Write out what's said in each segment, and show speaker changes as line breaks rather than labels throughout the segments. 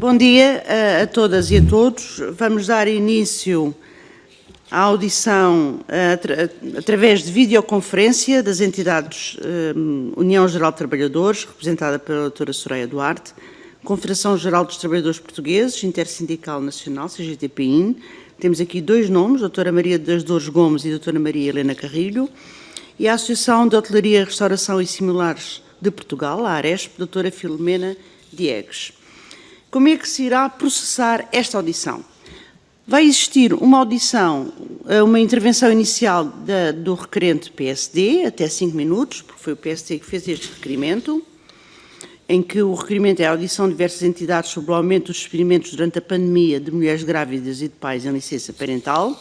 Bom dia a todas e a todos. Vamos dar início à audição através de videoconferência das entidades União Geral de Trabalhadores, representada pela doutora Soraya Duarte, Confederação Geral dos Trabalhadores Portugueses, Intersindical Nacional, CGTP-IN. Temos aqui dois nomes, doutora Maria das Dores Gomes e doutora Maria Helena Carrilho, e a Associação de Hotelaria, Restauração e Similares de Portugal, a ARESP, doutora Filomena Diegues. Como é que se irá processar esta audição? Vai existir uma audição, uma intervenção inicial do requerente PSD, até 5 minutos, porque foi o PSD que fez este requerimento, em que o requerimento é a audição de diversas entidades sobre o aumento dos despedimentos durante a pandemia de mulheres grávidas e de pais em licença parental.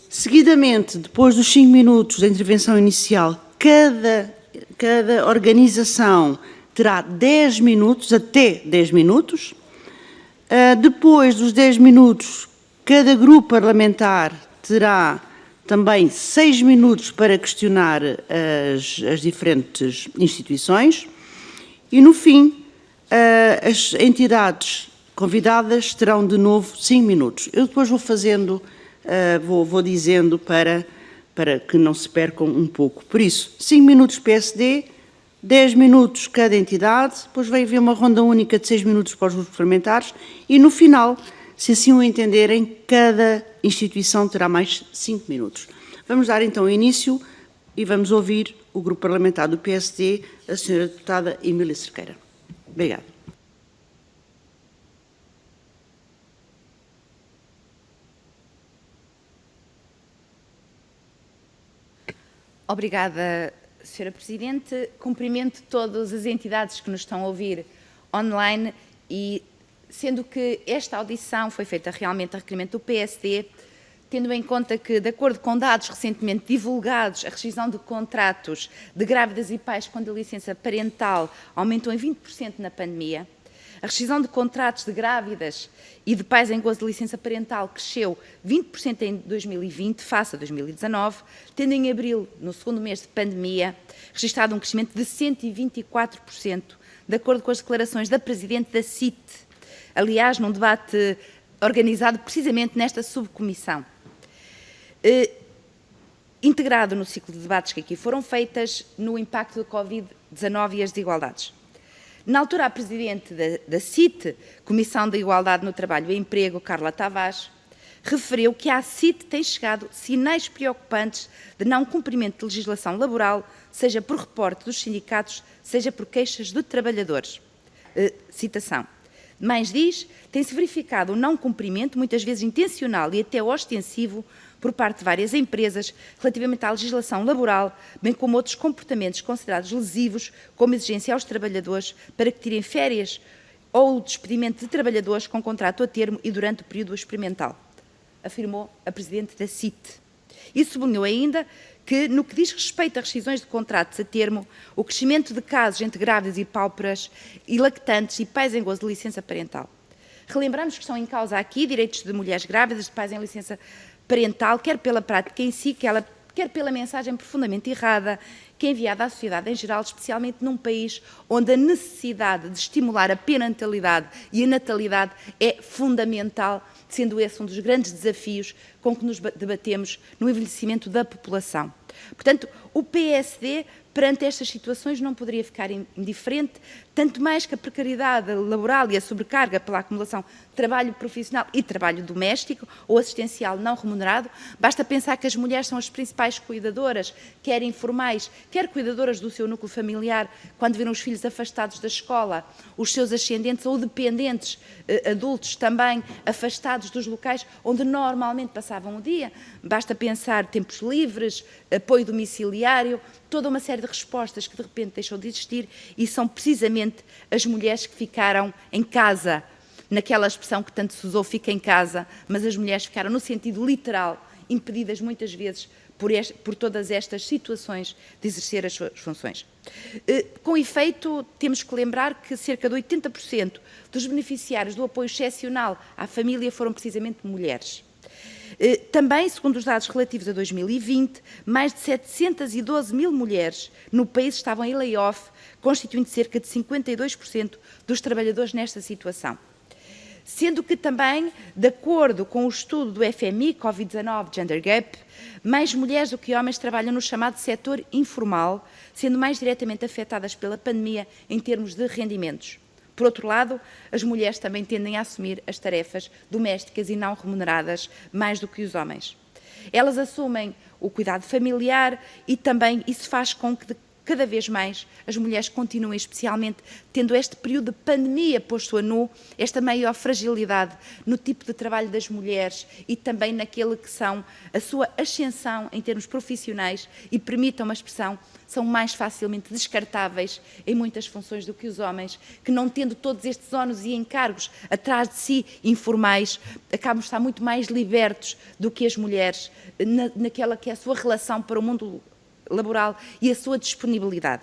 Seguidamente, depois dos 5 minutos da intervenção inicial, cada organização terá 10 minutos, até 10 minutos. Depois dos 10 minutos, cada grupo parlamentar terá também 6 minutos para questionar as diferentes instituições. E, no fim, as entidades convidadas terão de novo 5 minutos. Eu depois vou fazendo, vou dizendo para que não se percam um pouco. Por isso, 5 minutos PSD, 10 minutos cada entidade, depois vai haver uma ronda única de 6 minutos para os grupos parlamentares e, no final, se assim o entenderem, cada instituição terá mais 5 minutos. Vamos dar então início e vamos ouvir o grupo parlamentar do PSD, a senhora deputada Emília Cerqueira. Obrigada.
Obrigada, Sra. Presidente. Cumprimento todas as entidades que nos estão a ouvir online e, sendo que esta audição foi feita realmente a requerimento do PSD, tendo em conta que, de acordo com dados recentemente divulgados, a rescisão de contratos de grávidas e pais quando a licença parental aumentou em 20% na pandemia, a rescisão de contratos de grávidas e de pais em gozo de licença parental cresceu 20% em 2020, face a 2019, tendo em abril, no segundo mês de pandemia, registrado um crescimento de 124%, de acordo com as declarações da Presidente da CIT, aliás, num debate organizado precisamente nesta subcomissão. Integrado no ciclo de debates que aqui foram feitas no impacto da Covid-19 e as desigualdades. Na altura, a Presidente da CIT, Comissão da Igualdade no Trabalho e Emprego, Carla Tavares, referiu que à CIT têm chegado sinais preocupantes de não cumprimento de legislação laboral, seja por reporte dos sindicatos, seja por queixas de trabalhadores. Citação. Mais diz, tem-se verificado o não cumprimento, muitas vezes intencional e até ostensivo, por parte de várias empresas, relativamente à legislação laboral, bem como outros comportamentos considerados lesivos, como exigência aos trabalhadores para que tirem férias ou o despedimento de trabalhadores com contrato a termo e durante o período experimental, afirmou a Presidente da CIT. E sublinhou ainda que, no que diz respeito a rescisões de contratos a termo, o crescimento de casos entre grávidas e pauperas e lactantes e pais em gozo de licença parental. Relembramos que estão em causa aqui direitos de mulheres grávidas, de pais em licença parental, quer pela prática em si, quer pela mensagem profundamente errada que é enviada à sociedade em geral, especialmente num país onde a necessidade de estimular a perentalidade e a natalidade é fundamental, sendo esse um dos grandes desafios com que nos debatemos no envelhecimento da população. Portanto, o PSD, perante estas situações, não poderia ficar indiferente, tanto mais que a precariedade laboral e a sobrecarga pela acumulação de trabalho profissional e trabalho doméstico ou assistencial não remunerado. Basta pensar que as mulheres são as principais cuidadoras, quer informais, quer cuidadoras do seu núcleo familiar, quando viram os filhos afastados da escola, os seus ascendentes ou dependentes adultos também afastados dos locais onde normalmente passavam o dia. Basta pensar tempos livres, apoio domiciliário, toda uma série de respostas que de repente deixou de existir e são precisamente as mulheres que ficaram em casa, naquela expressão que tanto se usou, fica em casa, mas as mulheres ficaram no sentido literal, impedidas muitas vezes por todas estas situações de exercer as suas funções. Com efeito, temos que lembrar que cerca de 80% dos beneficiários do apoio excepcional à família foram precisamente mulheres. Também, segundo os dados relativos a 2020, mais de 712 mil mulheres no país estavam em layoff, constituindo cerca de 52% dos trabalhadores nesta situação. Sendo que também, de acordo com o estudo do FMI, Covid-19 Gender Gap, mais mulheres do que homens trabalham no chamado setor informal, sendo mais diretamente afetadas pela pandemia em termos de rendimentos. Por outro lado, as mulheres também tendem a assumir as tarefas domésticas e não remuneradas mais do que os homens. Elas assumem o cuidado familiar e também isso faz com que cada vez mais as mulheres continuem, especialmente tendo este período de pandemia posto a nu, esta maior fragilidade no tipo de trabalho das mulheres e também naquele que são a sua ascensão em termos profissionais e, permitam uma expressão, são mais facilmente descartáveis em muitas funções do que os homens, que não tendo todos estes ónus e encargos atrás de si informais, acabam de estar muito mais libertos do que as mulheres naquela que é a sua relação para o mundo laboral e a sua disponibilidade.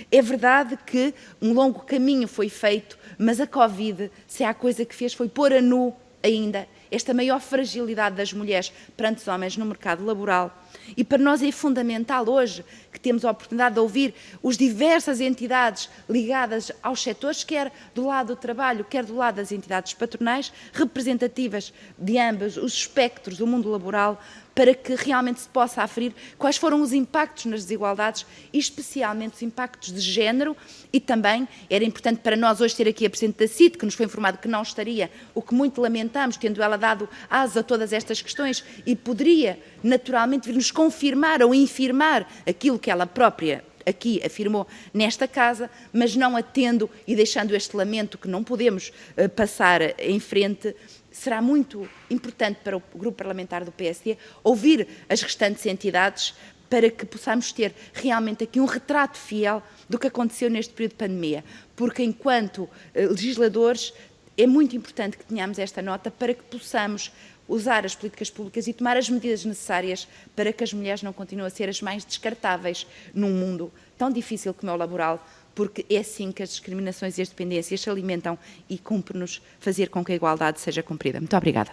É verdade que um longo caminho foi feito, mas a Covid, se há coisa que fez, foi pôr a nu ainda esta maior fragilidade das mulheres perante os homens no mercado laboral. E para nós é fundamental hoje que temos a oportunidade de ouvir as diversas entidades ligadas aos setores, quer do lado do trabalho, quer do lado das entidades patronais, representativas de ambos os espectros do mundo laboral, para que realmente se possa aferir quais foram os impactos nas desigualdades e especialmente os impactos de género, e também era importante para nós hoje ter aqui a Presidente da CIT, que nos foi informado que não estaria, o que muito lamentamos, tendo ela dado asa a todas estas questões e poderia naturalmente vir-nos confirmar ou infirmar aquilo que ela própria aqui afirmou nesta casa, mas não a tendo e deixando este lamento que não podemos passar em frente. Será muito importante para o Grupo Parlamentar do PSD ouvir as restantes entidades para que possamos ter realmente aqui um retrato fiel do que aconteceu neste período de pandemia, porque enquanto legisladores é muito importante que tenhamos esta nota para que possamos usar as políticas públicas e tomar as medidas necessárias para que as mulheres não continuem a ser as mais descartáveis num mundo tão difícil como é o laboral, porque é assim que as discriminações e as dependências se alimentam e cumpre-nos fazer com que a igualdade seja cumprida. Muito obrigada.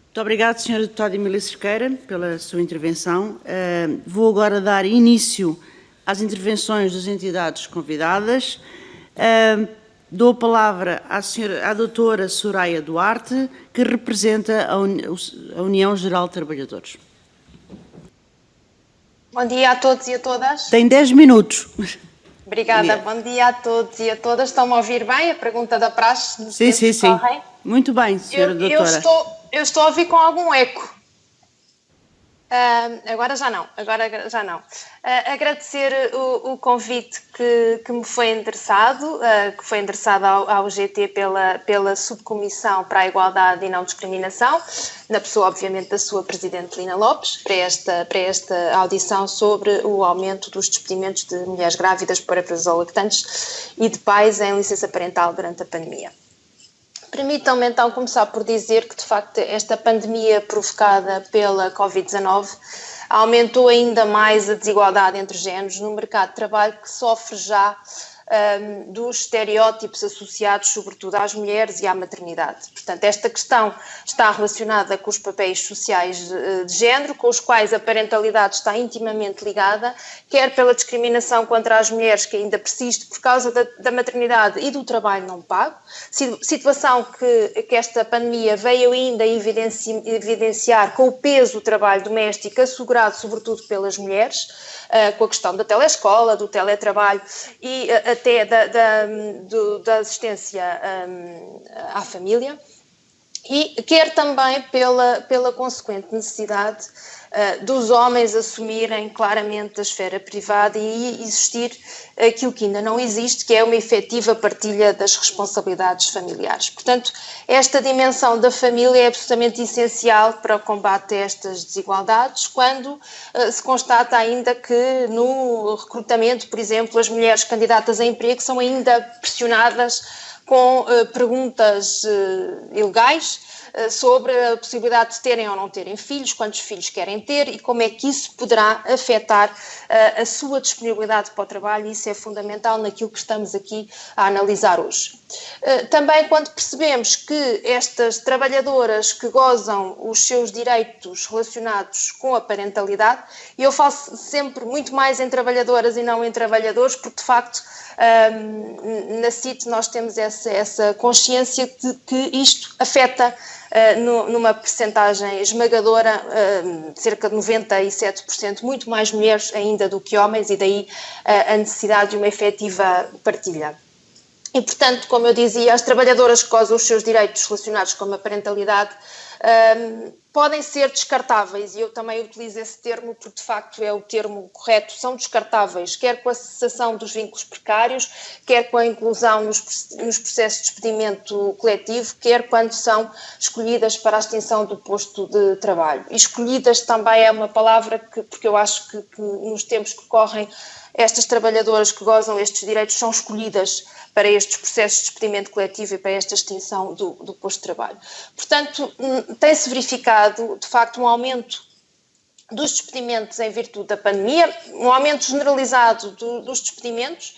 Muito obrigada, Sra. Deputada Emília Cerqueira, pela sua intervenção. Vou agora dar início às intervenções das entidades convidadas. Dou a palavra à doutora Soraya Duarte, que representa a União Geral de Trabalhadores.
Bom dia a todos e a todas.
Tem 10 minutos.
Obrigada. Bom dia a todos e a todas. Estão-me a ouvir bem? A pergunta da praxe?
Sim, sim, sim. Muito bem, senhora doutora.
Eu estou a ouvir com algum eco. Agora já não. Agradecer o convite que me foi endereçado, ao GT pela Subcomissão para a Igualdade e Não Discriminação, na pessoa, obviamente, da sua Presidente Lina Lopes, para esta audição sobre o aumento dos despedimentos de mulheres grávidas, puérperas ou lactantes e de pais em licença parental durante a pandemia. Permitam-me então começar por dizer que, de facto, esta pandemia provocada pela Covid-19 aumentou ainda mais a desigualdade entre géneros no mercado de trabalho, que sofre já dos estereótipos associados sobretudo às mulheres e à maternidade. Portanto, esta questão está relacionada com os papéis sociais de género, com os quais a parentalidade está intimamente ligada, quer pela discriminação contra as mulheres que ainda persiste por causa da maternidade e do trabalho não pago, situação que esta pandemia veio ainda evidenciar com o peso do trabalho doméstico assegurado sobretudo pelas mulheres, com a questão da telescola, do teletrabalho e até da assistência à família, e quer também pela consequente necessidade dos homens assumirem claramente a esfera privada e existir aquilo que ainda não existe, que é uma efetiva partilha das responsabilidades familiares. Portanto, esta dimensão da família é absolutamente essencial para o combate a estas desigualdades, quando se constata ainda que no recrutamento, por exemplo, as mulheres candidatas a emprego são ainda pressionadas com perguntas ilegais sobre a possibilidade de terem ou não terem filhos, quantos filhos querem ter e como é que isso poderá afetar a sua disponibilidade para o trabalho, e isso é fundamental naquilo que estamos aqui a analisar hoje. Também quando percebemos que estas trabalhadoras que gozam os seus direitos relacionados com a parentalidade, e eu falo sempre muito mais em trabalhadoras e não em trabalhadores, porque de facto na CIT nós temos essa consciência de que isto afeta numa percentagem esmagadora, cerca de 97%, muito mais mulheres ainda do que homens, e daí a necessidade de uma efetiva partilha. E, portanto, como eu dizia, as trabalhadoras que gozam os seus direitos relacionados com a parentalidade podem ser descartáveis, e eu também utilizo esse termo porque, de facto, é o termo correto. São descartáveis, quer com a cessação dos vínculos precários, quer com a inclusão nos processos de despedimento coletivo, quer quando são escolhidas para a extinção do posto de trabalho. E escolhidas também é uma palavra porque eu acho que nos tempos que correm, estas trabalhadoras que gozam estes direitos são escolhidas para estes processos de despedimento coletivo e para esta extinção do posto de trabalho. Portanto, tem-se verificado, de facto, um aumento dos despedimentos em virtude da pandemia, um aumento generalizado dos despedimentos,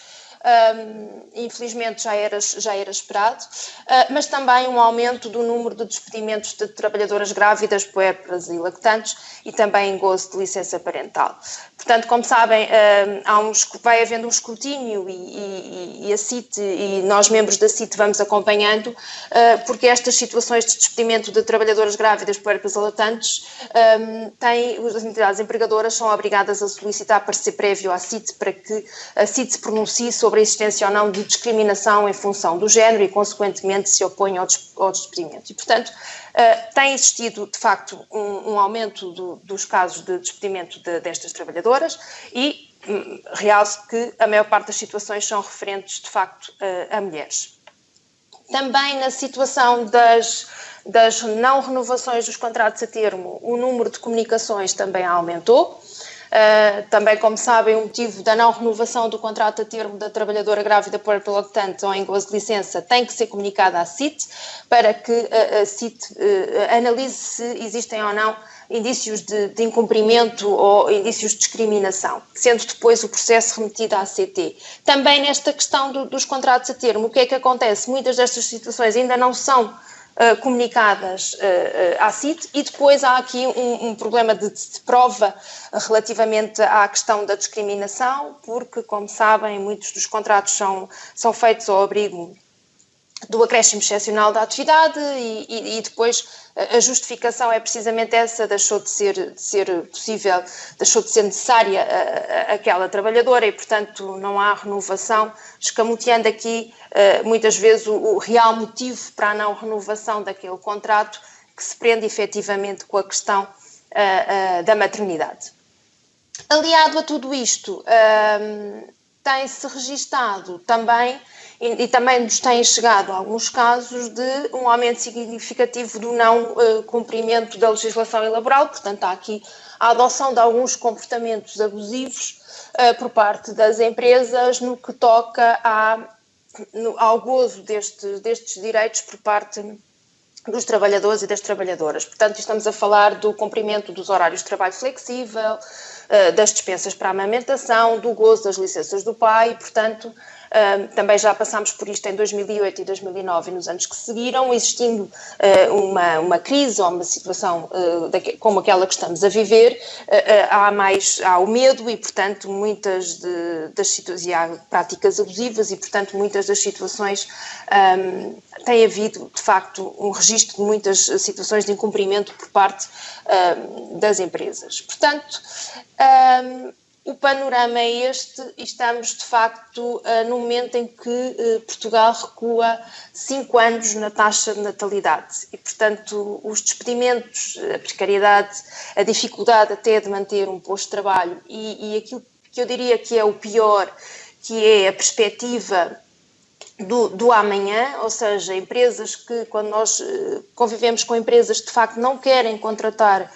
infelizmente já era esperado, mas também um aumento do número de despedimentos de trabalhadoras grávidas, puérperas e lactantes, e também em gozo de licença parental. Portanto, como sabem, vai havendo um escrutínio e a CIT e nós, membros da CIT, vamos acompanhando, porque estas situações de despedimento de trabalhadoras grávidas, puérperas e lactantes, as entidades empregadoras são obrigadas a solicitar parecer prévio à CIT para que a CIT se pronuncie sobre a existência ou não de discriminação em função do género e, consequentemente, se opõe ao despedimento. E, portanto, tem existido, de facto, um aumento dos casos de despedimento destas trabalhadoras, e realço que a maior parte das situações são referentes, de facto, a mulheres. Também na situação das não renovações dos contratos a termo, o número de comunicações também aumentou. Também, como sabem, o motivo da não renovação do contrato a termo da trabalhadora grávida, puérpera, lactante ou em gozo de licença tem que ser comunicada à CIT, para que a CIT analise se existem ou não indícios de incumprimento ou indícios de discriminação, sendo depois o processo remetido à ACT. Também nesta questão dos contratos a termo, o que é que acontece? Muitas destas situações ainda não são comunicadas à CIT, e depois há aqui um problema de prova relativamente à questão da discriminação, porque, como sabem, muitos dos contratos são feitos ao abrigo do acréscimo excepcional da atividade, e depois a justificação é precisamente essa: deixou de ser possível, deixou de ser necessária aquela trabalhadora, e, portanto, não há renovação, escamoteando aqui muitas vezes o real motivo para a não renovação daquele contrato, que se prende efetivamente com a questão da maternidade. Aliado a tudo isto, tem-se registado também, e também nos têm chegado alguns casos de um aumento significativo do não cumprimento da legislação laboral. Portanto, há aqui a adoção de alguns comportamentos abusivos por parte das empresas no que toca ao gozo destes direitos por parte dos trabalhadores e das trabalhadoras. Portanto, estamos a falar do cumprimento dos horários de trabalho flexível, das dispensas para a amamentação, do gozo das licenças do pai, e, portanto, também já passámos por isto em 2008 e 2009 e nos anos que seguiram, existindo uma crise ou uma situação como aquela que estamos a viver, há o medo e, portanto, muitas das situações, e há práticas abusivas e, portanto, muitas das situações tem havido, de facto, um registro de muitas situações de incumprimento por parte das empresas. Portanto, o panorama é este, e estamos, de facto, no momento em que Portugal recua 5 anos na taxa de natalidade e, portanto, os despedimentos, a precariedade, a dificuldade até de manter um posto de trabalho e aquilo que eu diria que é o pior, que é a perspectiva do amanhã, ou seja, empresas que, quando nós convivemos com empresas que de facto não querem contratar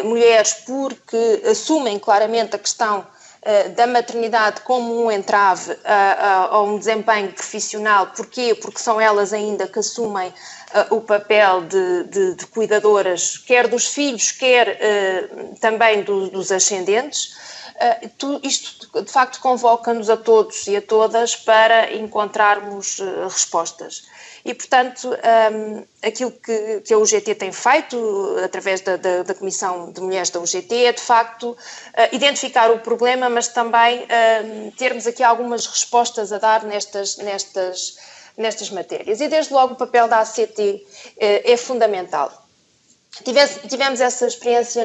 mulheres porque assumem claramente a questão da maternidade como um entrave a um desempenho profissional. Porquê? Porque são elas ainda que assumem o papel de cuidadoras, quer dos filhos, quer também dos ascendentes. Isto, de facto, convoca-nos a todos e a todas para encontrarmos respostas. E, portanto, aquilo que a UGT tem feito, através da Comissão de Mulheres da UGT, é, de facto, identificar o problema, mas também termos aqui algumas respostas a dar nestas matérias. E, desde logo, o papel da ACT é fundamental. Tivemos essa experiência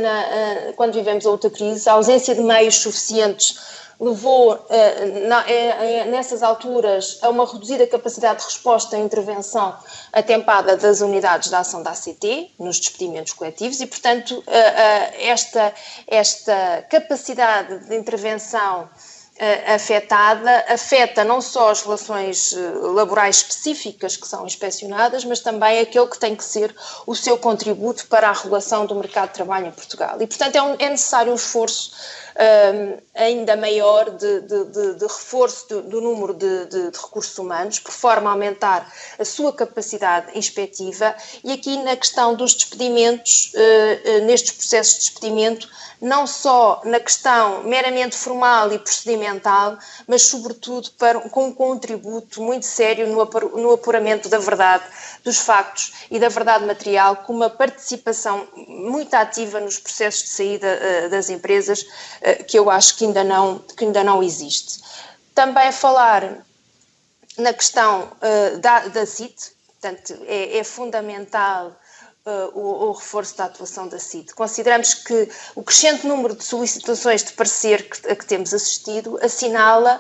quando vivemos a outra crise. A ausência de meios suficientes levou, nessas alturas, a uma reduzida capacidade de resposta e intervenção atempada das unidades de ação da ACT, nos despedimentos coletivos, e, portanto, esta capacidade de intervenção afeta não só as relações laborais específicas que são inspecionadas, mas também aquele que tem que ser o seu contributo para a regulação do mercado de trabalho em Portugal. E, portanto, é necessário um esforço ainda maior de reforço do número de recursos humanos, por forma a aumentar a sua capacidade inspectiva. E aqui, na questão dos despedimentos, nestes processos de despedimento, não só na questão meramente formal e procedimental, mas sobretudo com um contributo muito sério no apuramento da verdade dos factos e da verdade material, com uma participação muito ativa nos processos de saída das empresas, que eu acho que ainda não existe. Também falar na questão da CIT, portanto, é fundamental o reforço da atuação da CIT. Consideramos que o crescente número de solicitações de parecer a que temos assistido assinala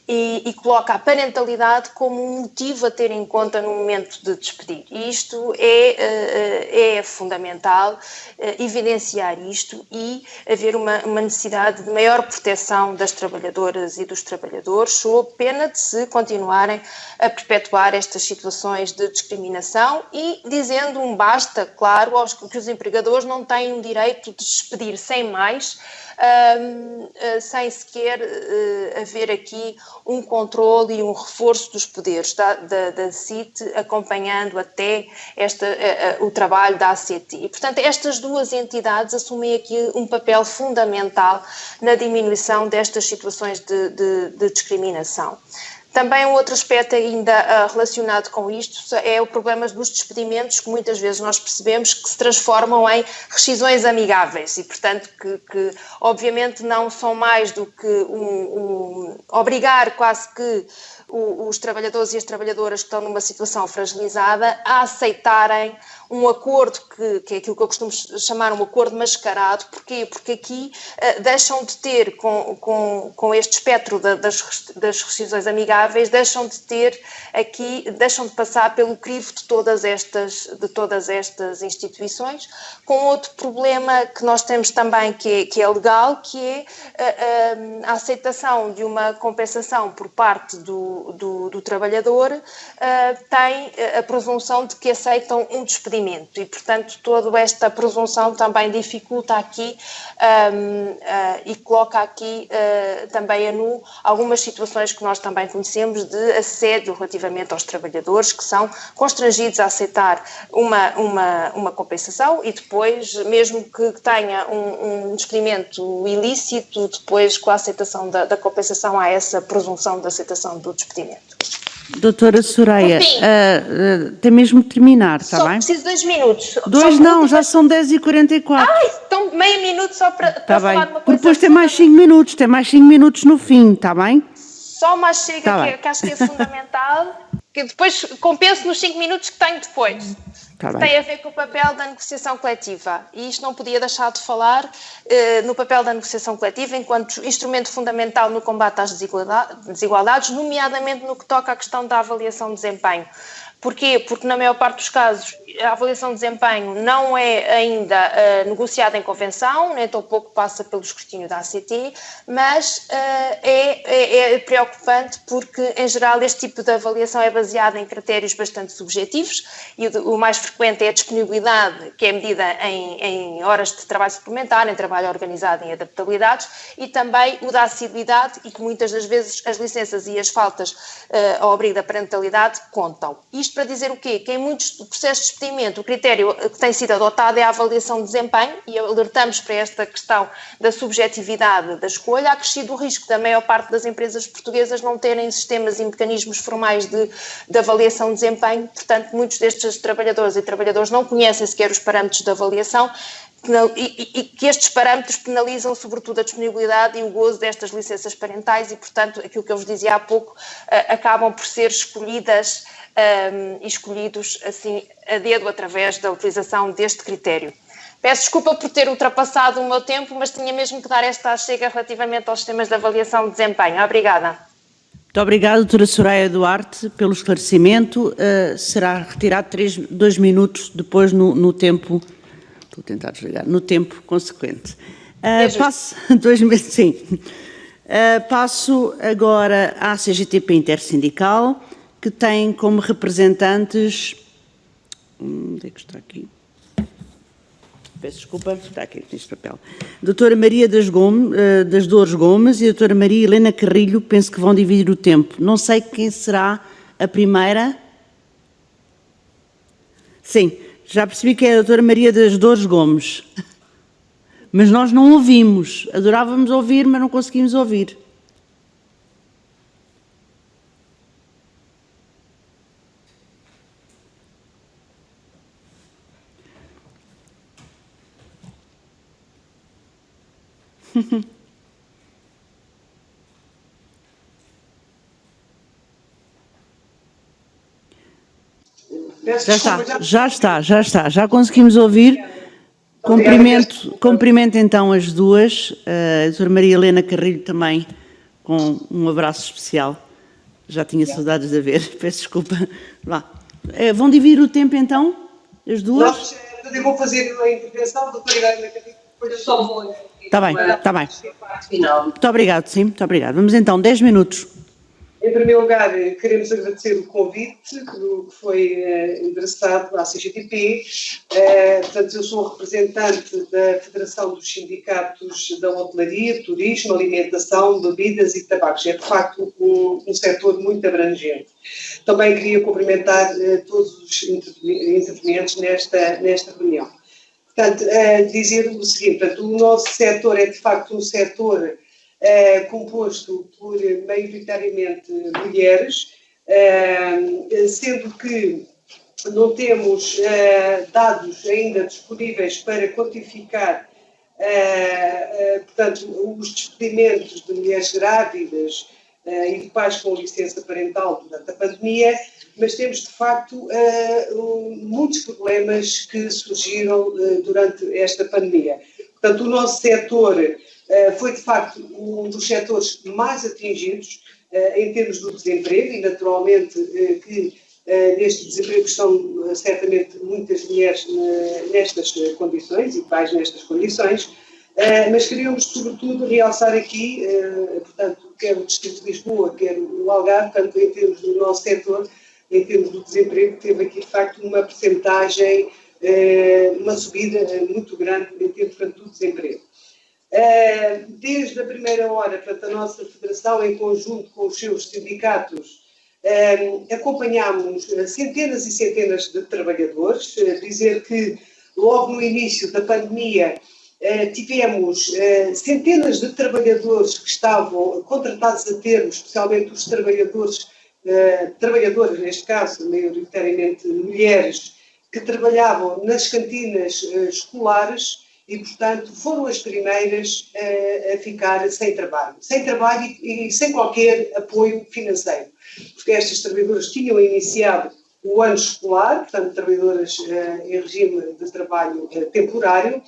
e coloca a parentalidade como um motivo a ter em conta no momento de despedir. E isto é fundamental, evidenciar isto e haver uma necessidade de maior proteção das trabalhadoras e dos trabalhadores, sob pena de se continuarem a perpetuar estas situações de discriminação e dizendo um basta, claro, que os empregadores não têm o direito de despedir sem mais, sem sequer haver aqui um controle e um reforço dos poderes da CIT, acompanhando até o trabalho da ACT. E, portanto, estas duas entidades assumem aqui um papel fundamental na diminuição destas situações de discriminação. Também um outro aspecto ainda relacionado com isto é o problema dos despedimentos, que muitas vezes nós percebemos que se transformam em rescisões amigáveis e, portanto, que obviamente não são mais do que obrigar quase que os trabalhadores e as trabalhadoras que estão numa situação fragilizada a aceitarem um acordo que é aquilo que eu costumo chamar um acordo mascarado. Porquê? Porque aqui deixam de ter, com este espectro das rescisões amigáveis, deixam de passar pelo crivo de todas estas instituições, com outro problema que nós temos também que é legal, que é a aceitação de uma compensação por parte do trabalhador, tem a presunção de que aceitam um despedimento e, portanto, toda esta presunção também dificulta aqui e coloca aqui também a nu algumas situações que nós também conhecemos de assédio relativamente aos trabalhadores que são constrangidos a aceitar uma compensação e depois, mesmo que tenha um despedimento ilícito, depois com a aceitação da compensação há essa presunção de aceitação do despedimento.
Doutora Soraya, tem mesmo de terminar, está bem?
Só preciso de 2 minutos.
Dois não, já são 10h44.
Então meio minuto só para falar de uma coisa.
Depois tem mais 5 minutos, no fim, está bem?
Só mais chega que acho que é fundamental, que depois compenso nos 5 minutos que tenho depois. Tem a ver com o papel da negociação coletiva e isto não podia deixar de falar no papel da negociação coletiva enquanto instrumento fundamental no combate às desigualdades, nomeadamente no que toca à questão da avaliação de desempenho. Porquê? Porque na maior parte dos casos a avaliação de desempenho não é ainda negociada em convenção, nem tão pouco passa pelo escrutínio da ACT, mas é preocupante porque, em geral, este tipo de avaliação é baseada em critérios bastante subjetivos e o mais frequente é a disponibilidade, que é medida em horas de trabalho suplementar, em trabalho organizado, em adaptabilidades, e também o da assiduidade, e que muitas das vezes as licenças e as faltas ao abrigo da parentalidade contam. Isto para dizer o quê? Que em muitos processos de expediente o critério que tem sido adotado é a avaliação de desempenho e alertamos para esta questão da subjetividade da escolha. Há crescido o risco da maior parte das empresas portuguesas não terem sistemas e mecanismos formais de avaliação de desempenho, portanto muitos destes trabalhadores e trabalhadoras não conhecem sequer os parâmetros de avaliação e que estes parâmetros penalizam sobretudo a disponibilidade e o gozo destas licenças parentais e, portanto, aquilo que eu vos dizia há pouco, acabam por ser escolhidas e escolhidos assim a dedo através da utilização deste critério. Peço desculpa por ter ultrapassado o meu tempo, mas tinha mesmo que dar esta chega relativamente aos sistemas de avaliação de desempenho. Obrigada.
Muito obrigada, doutora Soraya Duarte, pelo esclarecimento. Será retirado 2 minutos depois no tempo... Vou tentar desligar, no tempo consequente. Passo 2 minutos, sim. Passo agora à CGTP Intersindical, que tem como representantes... Onde é que está aqui? Peço desculpa, está aqui neste papel. Doutora Maria das Dores Gomes e doutora Maria Helena Carrilho, penso que vão dividir o tempo. Não sei quem será a primeira. Sim. Já percebi que é a doutora Maria das Dores Gomes, mas nós não ouvimos. Adorávamos ouvir, mas não conseguimos ouvir. Já conseguimos ouvir. Cumprimento então as duas, a doutora Maria Helena Carrilho também, com um abraço especial. Já tinha saudades de a ver, peço desculpa. Vão dividir o tempo então, as duas?
Eu vou fazer a intervenção, doutora Helena Carrilho, depois eu só vou...
Está bem. Muito obrigado, sim, muito obrigado. Vamos então, 10 minutos.
Em primeiro lugar, queremos agradecer o convite que foi endereçado à CGTP. Portanto, eu sou representante da Federação dos Sindicatos da Hotelaria, Turismo, Alimentação, Bebidas e Tabacos. É, de facto, um setor muito abrangente. Também queria cumprimentar todos os intervenientes nesta reunião. Portanto, dizer o seguinte, portanto, o nosso setor é, de facto, um setor composto por maioritariamente mulheres, sendo que não temos dados ainda disponíveis para quantificar, portanto, os despedimentos de mulheres grávidas e de pais com licença parental durante a pandemia, mas temos, de facto, muitos problemas que surgiram durante esta pandemia. Portanto, o nosso setor foi, de facto, um dos setores mais atingidos em termos do desemprego e, naturalmente, que neste desemprego estão certamente muitas mulheres nestas condições e pais nestas condições, mas queríamos, sobretudo, realçar aqui, portanto, quer o Distrito de Lisboa, quer o Algarve, portanto, em termos do nosso setor, em termos do desemprego, teve aqui, de facto, uma percentagem, uma subida muito grande em termos, portanto, do desemprego. Desde a primeira hora, portanto, a nossa Federação, em conjunto com os seus sindicatos, acompanhámos centenas e centenas de trabalhadores. Dizer que logo no início da pandemia tivemos centenas de trabalhadores que estavam contratados a termo, especialmente os trabalhadoras, neste caso, maioritariamente mulheres, que trabalhavam nas cantinas escolares e, portanto, foram as primeiras a ficar sem trabalho e sem qualquer apoio financeiro, porque estas trabalhadoras tinham iniciado o ano escolar, portanto, trabalhadoras em regime de trabalho temporário,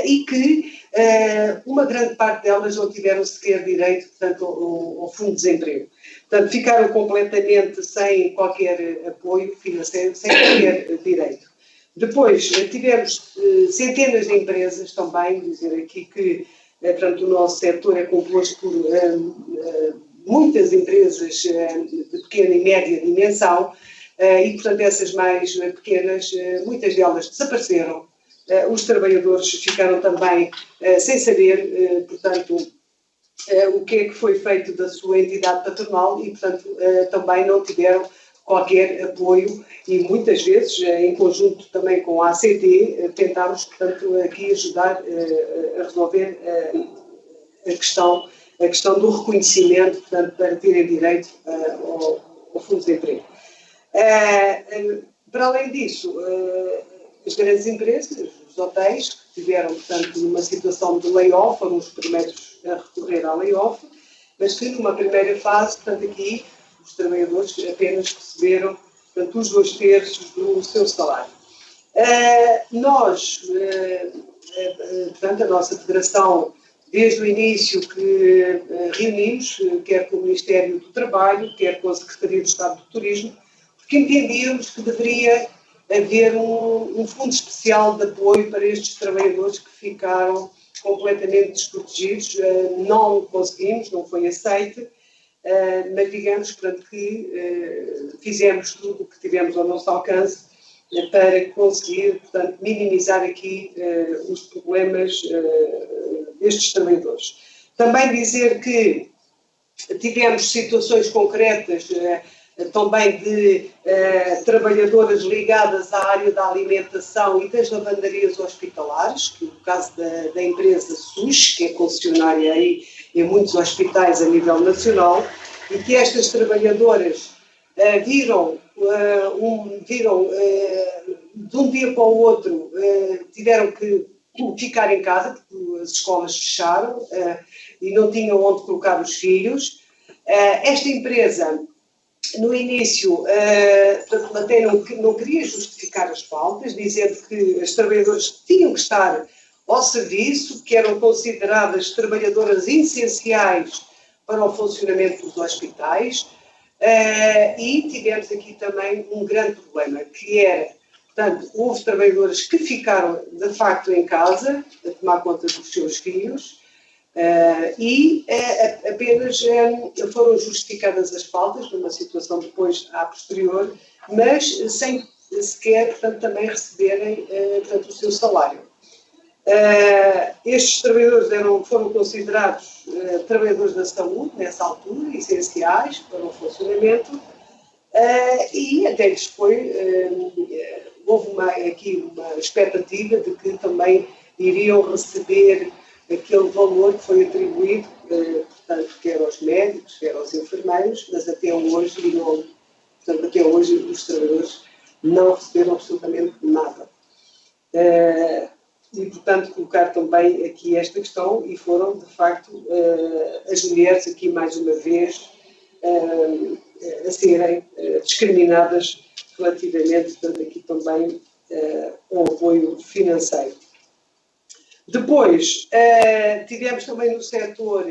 e que uma grande parte delas não tiveram sequer direito, portanto, ao fundo de desemprego. Portanto, ficaram completamente sem qualquer apoio financeiro, sem qualquer direito. Depois, tivemos centenas de empresas também, dizer aqui que, portanto, o nosso setor é composto por muitas empresas de pequena e média dimensão, e, portanto, essas mais pequenas, muitas delas desapareceram. Os trabalhadores ficaram também sem saber, portanto, o que é que foi feito da sua entidade patronal e, portanto, também não tiveram qualquer apoio e muitas vezes, em conjunto também com a ACT, tentámos, portanto, aqui ajudar a resolver a questão do reconhecimento, portanto, para terem direito ao fundo de desemprego. Para além disso, as grandes empresas, os hotéis, que tiveram, portanto, numa situação de layoff, foram os primeiros a recorrer ao layoff, mas que numa primeira fase, portanto, aqui os trabalhadores apenas receberam, portanto, os 2/3 do seu salário. Nós, portanto, a nossa federação, desde o início que reunimos, quer com o Ministério do Trabalho, quer com a Secretaria do Estado do Turismo, porque entendíamos que deveria haver um fundo especial de apoio para estes trabalhadores que ficaram completamente desprotegidos. Não conseguimos, não foi aceite, mas digamos, portanto, que fizemos tudo o que tivemos ao nosso alcance para conseguir, portanto, minimizar aqui os problemas destes trabalhadores. Também dizer que tivemos situações concretas também de trabalhadoras ligadas à área da alimentação e das lavanderias hospitalares, que no caso da empresa SUS, que é concessionária aí em muitos hospitais a nível nacional, e que estas trabalhadoras viram de um dia para o outro, tiveram que ficar em casa, porque as escolas fecharam e não tinham onde colocar os filhos. Esta empresa, no início, até não queria justificar as faltas, dizendo que as trabalhadoras tinham que estar ao serviço, que eram consideradas trabalhadoras essenciais para o funcionamento dos hospitais, e tivemos aqui também um grande problema, que era, portanto, houve trabalhadoras que ficaram, de facto, em casa, a tomar conta dos seus filhos, e apenas foram justificadas as faltas, numa situação depois à posterior, mas sem sequer, portanto, também receberem, portanto, o seu salário. Estes trabalhadores foram considerados trabalhadores da saúde, nessa altura, essenciais para o funcionamento, e até lhes houve aqui uma expectativa de que também iriam receber aquele valor que foi atribuído, portanto, quer aos médicos, quer aos enfermeiros, mas até hoje os trabalhadores não receberam absolutamente nada. E, portanto, colocar também aqui esta questão, e foram, de facto, as mulheres aqui, mais uma vez, a serem discriminadas relativamente, portanto, aqui também ao apoio financeiro. Depois, tivemos também no setor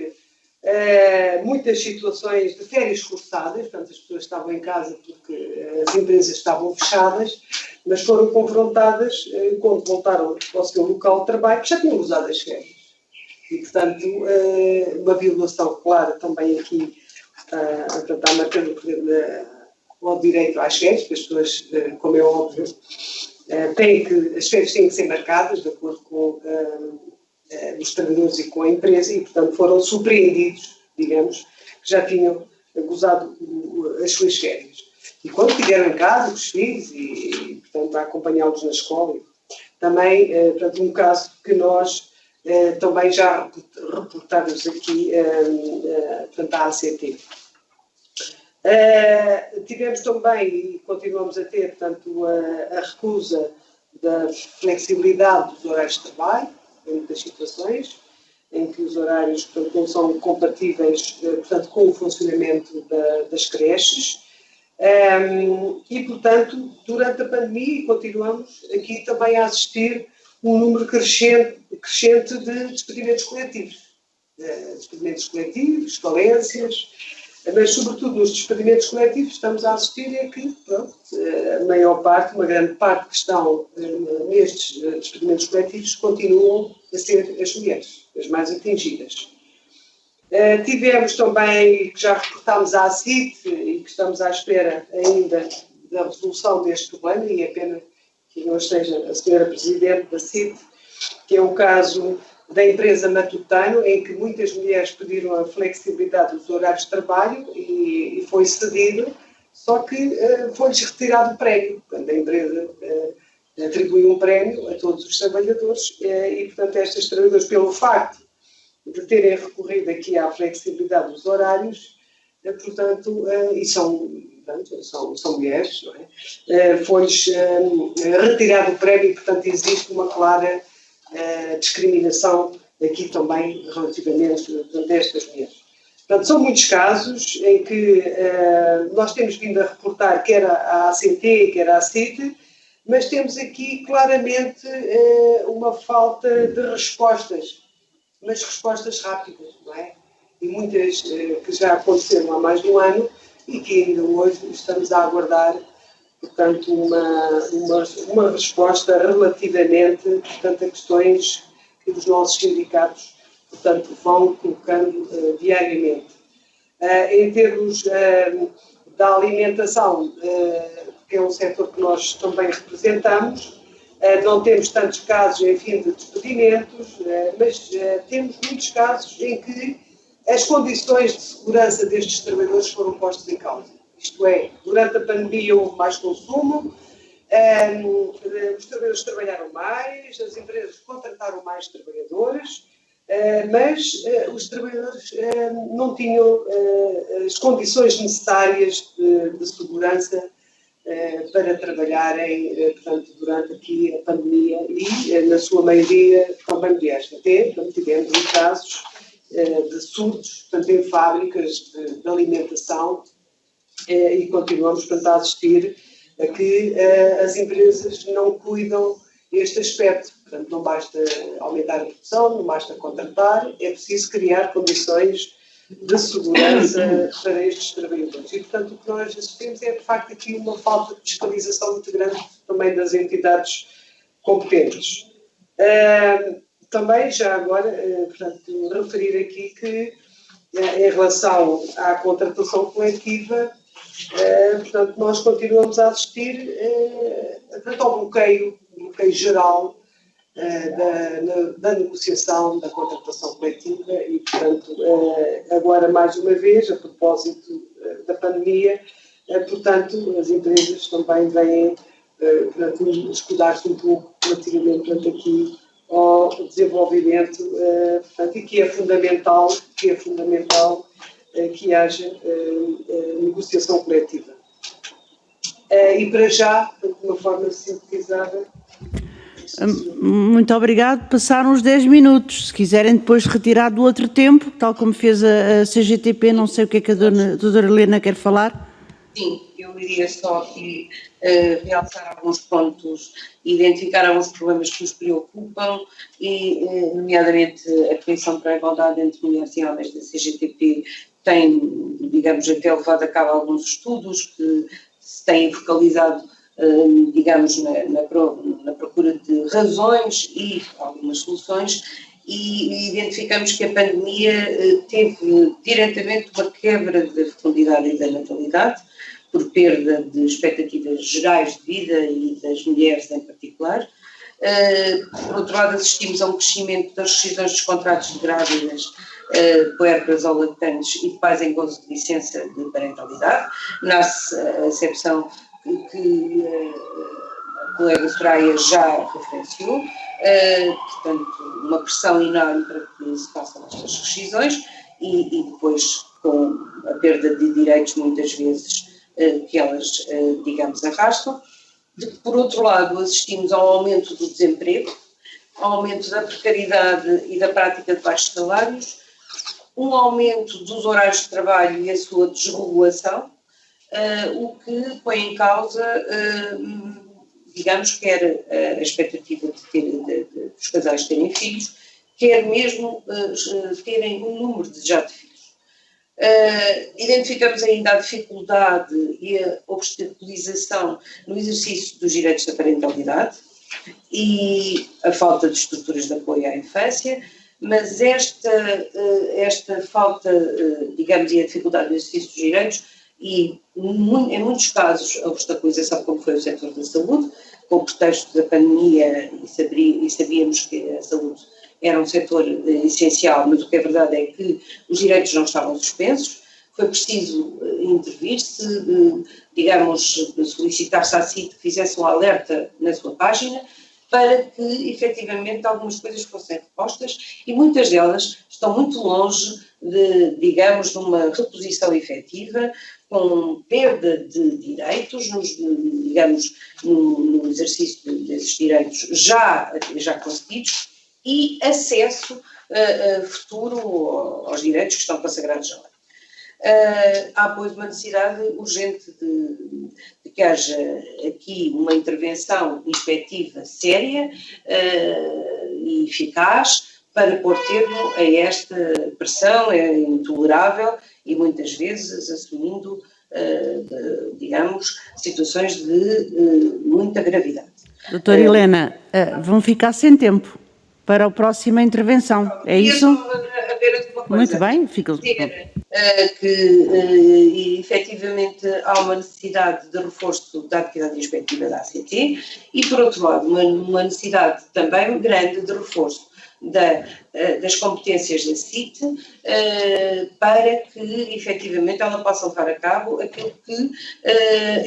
muitas situações de férias forçadas, portanto, as pessoas estavam em casa porque as empresas estavam fechadas, mas foram confrontadas quando voltaram ao seu local de trabalho, que já tinham usado as férias. E, portanto, uma violação clara também aqui, portanto, a marcar o direito às férias, porque as pessoas, como é óbvio, as férias têm que ser marcadas de acordo com os trabalhadores e com a empresa, e, portanto, foram surpreendidos, digamos, que já tinham gozado as suas férias. E quando estiveram em casa, os filhos, e, portanto, a acompanhá-los na escola, também, portanto, um caso que nós também já reportámos aqui, portanto, à ACT. Tivemos também, e continuamos a ter, portanto, a recusa da flexibilidade dos horários de trabalho, em muitas situações, em que os horários, portanto, não são compatíveis, portanto, com o funcionamento das creches, E, portanto, durante a pandemia, continuamos aqui também a assistir um número crescente de despedimentos coletivos, falências, mas, sobretudo, nos despedimentos coletivos estamos a assistir é que, pronto, a maior parte, uma grande parte que estão nestes despedimentos coletivos continuam a ser as mulheres, as mais atingidas. Tivemos também, que já reportámos à CIT e que estamos à espera ainda da resolução deste problema, e é pena que não esteja a senhora Presidente da CIT, que é o caso da empresa Matutano, em que muitas mulheres pediram a flexibilidade dos horários de trabalho e foi cedido, só que foi-lhes retirado o prémio. Portanto, a empresa atribuiu um prémio a todos os trabalhadores e, portanto, estes trabalhadores, pelo facto de terem recorrido aqui à flexibilidade dos horários, portanto, e são mulheres, não é? Foi-lhes retirado o prémio e, portanto, existe uma clara discriminação aqui também relativamente a estas mulheres. Portanto, são muitos casos em que nós temos vindo a reportar, quer a ACT, quer a CIT, mas temos aqui claramente uma falta de respostas, mas respostas rápidas, não é? E muitas que já aconteceram há mais de um ano e que ainda hoje estamos a aguardar, portanto, uma resposta relativamente, portanto, a questões que os nossos sindicatos, portanto, vão colocando diariamente. Em termos da alimentação, que é um setor que nós também representamos, não temos tantos casos, enfim, de despedimentos, mas temos muitos casos em que as condições de segurança destes trabalhadores foram postas em causa. Isto é, durante a pandemia houve mais consumo, os trabalhadores trabalharam mais, as empresas contrataram mais trabalhadores, mas os trabalhadores não tinham as condições necessárias de segurança para trabalharem, portanto, durante aqui a pandemia e, na sua maioria, também mulheres. Até, portanto, tivemos casos de surtos, portanto, em fábricas de alimentação e continuamos, portanto, a assistir a que as empresas não cuidam deste aspecto. Portanto, não basta aumentar a produção, não basta contratar, é preciso criar condições de segurança para estes trabalhadores. E, portanto, o que nós assistimos é, de facto, aqui uma falta de fiscalização muito grande também das entidades competentes. Também, já agora, portanto, referir aqui que, em relação à contratação coletiva, portanto, nós continuamos a assistir ao bloqueio geral da negociação da contratação coletiva e, portanto, agora mais uma vez, a propósito da pandemia, portanto, as empresas também vêm escudar-se um pouco relativamente, portanto, aqui ao desenvolvimento, portanto, e que é fundamental que haja negociação coletiva. E para já, de uma forma sintetizada.
Muito obrigado. Passaram os 10 minutos. Se quiserem depois retirar do outro tempo, tal como fez a CGTP, não sei o que é que a doutora Helena quer falar.
Sim, eu iria só aqui realçar alguns pontos, identificar alguns problemas que nos preocupam e, nomeadamente, a Comissão para a Igualdade entre Mulheres e Homens da CGTP tem, digamos, até levado a cabo alguns estudos que se têm focalizado, digamos, na procura de razões e algumas soluções, e identificamos que a pandemia teve diretamente uma quebra da fecundidade e da natalidade, por perda de expectativas gerais de vida e das mulheres em particular. Por outro lado, assistimos a um crescimento das rescisões dos contratos de grávidas, puérperas ou lactantes e de pais em gozo de licença de parentalidade, na acepção que a colega Soraya já referenciou, portanto, uma pressão enorme para que se façam estas rescisões e depois com a perda de direitos muitas vezes que elas, digamos, arrastam. Por outro lado, assistimos a um aumento do desemprego, ao aumento da precariedade e da prática de baixos salários, um aumento dos horários de trabalho e a sua desregulação, o que põe em causa, digamos, quer a expectativa dos casais terem filhos, quer mesmo terem um número desejado de filhos. Identificamos ainda a dificuldade e a obstaculização no exercício dos direitos da parentalidade e a falta de estruturas de apoio à infância, mas esta falta, digamos, e a dificuldade no exercício dos direitos e, em muitos casos, a obstaculização, como foi o setor da saúde, com o pretexto da pandemia, e sabíamos que a saúde era um setor essencial, mas o que é verdade é que os direitos não estavam suspensos, foi preciso intervir-se, digamos, solicitar-se à CIT que fizesse um alerta na sua página, para que, efetivamente, algumas coisas fossem repostas, e muitas delas estão muito longe digamos, de uma reposição efetiva, com perda de direitos, digamos, no exercício desses direitos já conseguidos, e acesso futuro aos direitos que estão consagrados já. Há, pois, uma necessidade urgente de que haja aqui uma intervenção inspectiva séria e eficaz para pôr termo a esta pressão intolerável e muitas vezes assumindo, digamos, situações de muita gravidade.
Doutora Helena, vão ficar sem tempo para a próxima intervenção, é isso? Muito bem, fica...
que efetivamente há uma necessidade de reforço da atividade inspectiva da ACT e, por outro lado, uma necessidade também grande de reforço das competências da CIT para que efetivamente ela possa levar a cabo aquilo que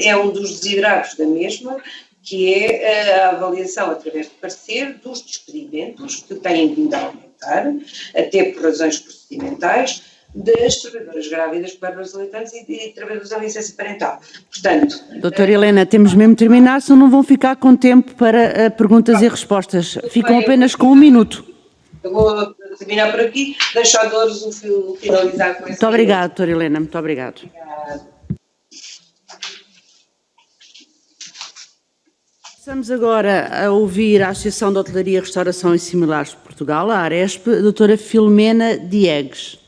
é um dos desiderados da mesma, que é a avaliação através de parecer dos despedimentos que têm vindo a aumentar, até por razões procedimentais, das trabalhadoras grávidas, puérperas e lactantes e trabalhadoras à licença parental. Portanto...
Doutora Helena, temos mesmo de terminar, senão não vão ficar com tempo para perguntas e respostas. Ficam apenas com 1 minuto.
Eu vou terminar por aqui, deixar-vos finalizar com esse...
Muito obrigada, doutora Helena, muito obrigado.
Obrigada.
Passamos agora a ouvir a Associação de Hotelaria, Restauração e Similares de Portugal, a ARESP, a doutora Filomena Diegues.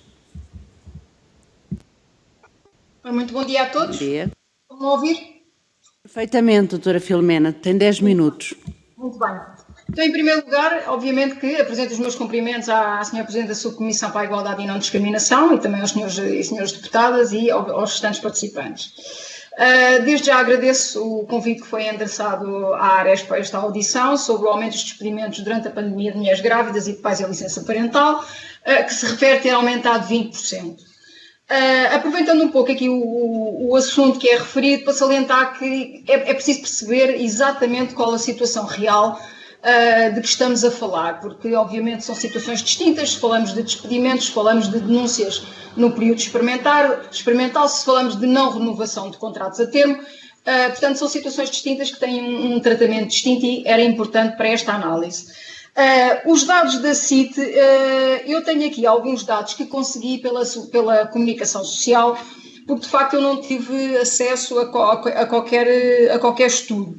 Muito bom dia a todos.
Bom dia.
Vão ouvir?
Perfeitamente, doutora Filomena, tem 10 minutos.
Muito bem. Então, em primeiro lugar, obviamente que apresento os meus cumprimentos à senhora Presidente da Subcomissão para a Igualdade e Não Discriminação e também aos senhores e senhoras deputadas e aos restantes participantes. Desde já agradeço o convite que foi endereçado à ARESP para esta audição sobre o aumento dos despedimentos durante a pandemia de mulheres grávidas e de pais em licença parental, que se refere a ter aumentado 20%. Aproveitando um pouco aqui o assunto que é referido, para salientar que é preciso perceber exatamente qual a situação real de que estamos a falar, porque obviamente são situações distintas. Se falamos de despedimentos, se falamos de denúncias no período experimental, se falamos de não renovação de contratos a termo, portanto são situações distintas que têm um tratamento distinto e era importante para esta análise. Os dados da CIT, eu tenho aqui alguns dados que consegui pela comunicação social, porque de facto eu não tive acesso a qualquer estudo.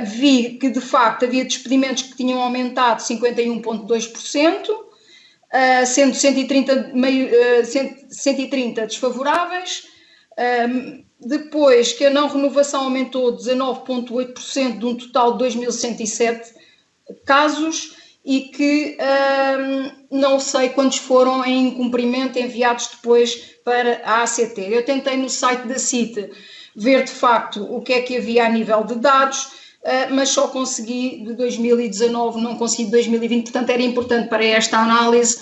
Vi que de facto havia despedimentos que tinham aumentado 51,2%, sendo 130 desfavoráveis, depois que a não renovação aumentou 19,8% de um total de 2.107 casos e que não sei quantos foram em incumprimento enviados depois para a ACT. Eu tentei no site da CIT ver de facto o que é que havia a nível de dados, mas só consegui de 2019, não consegui de 2020, portanto era importante para esta análise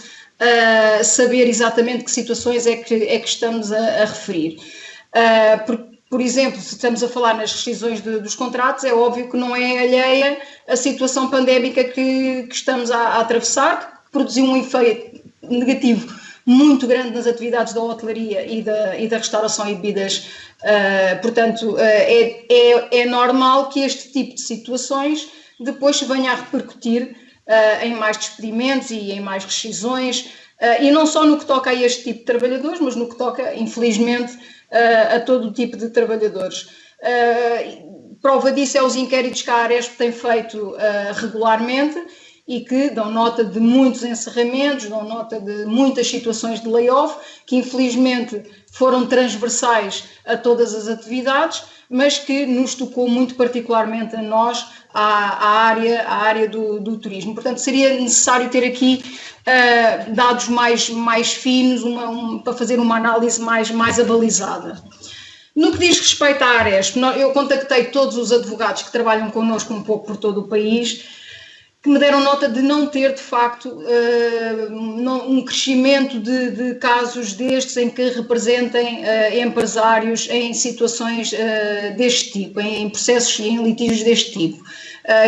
saber exatamente que situações é que estamos a referir. Por exemplo, se estamos a falar nas rescisões dos contratos, é óbvio que não é alheia a situação pandémica que estamos a atravessar, que produziu um efeito negativo muito grande nas atividades da hotelaria e da restauração e bebidas. Portanto, é normal que este tipo de situações depois se venha a repercutir em mais despedimentos e em mais rescisões, e não só no que toca a este tipo de trabalhadores, mas no que toca, infelizmente, a todo o tipo de trabalhadores. Prova disso é os inquéritos que a Aresp tem feito regularmente e que dão nota de muitos encerramentos, dão nota de muitas situações de layoff, que infelizmente foram transversais a todas as atividades, mas que nos tocou muito particularmente a nós, à área do turismo. Portanto, seria necessário ter aqui dados mais finos para fazer uma análise mais abalizada. No que diz respeito à Aresp, eu contactei todos os advogados que trabalham connosco um pouco por todo o país, que me deram nota de não ter, de facto, um crescimento de casos destes em que representem empresários em situações deste tipo, em processos e em litígios deste tipo.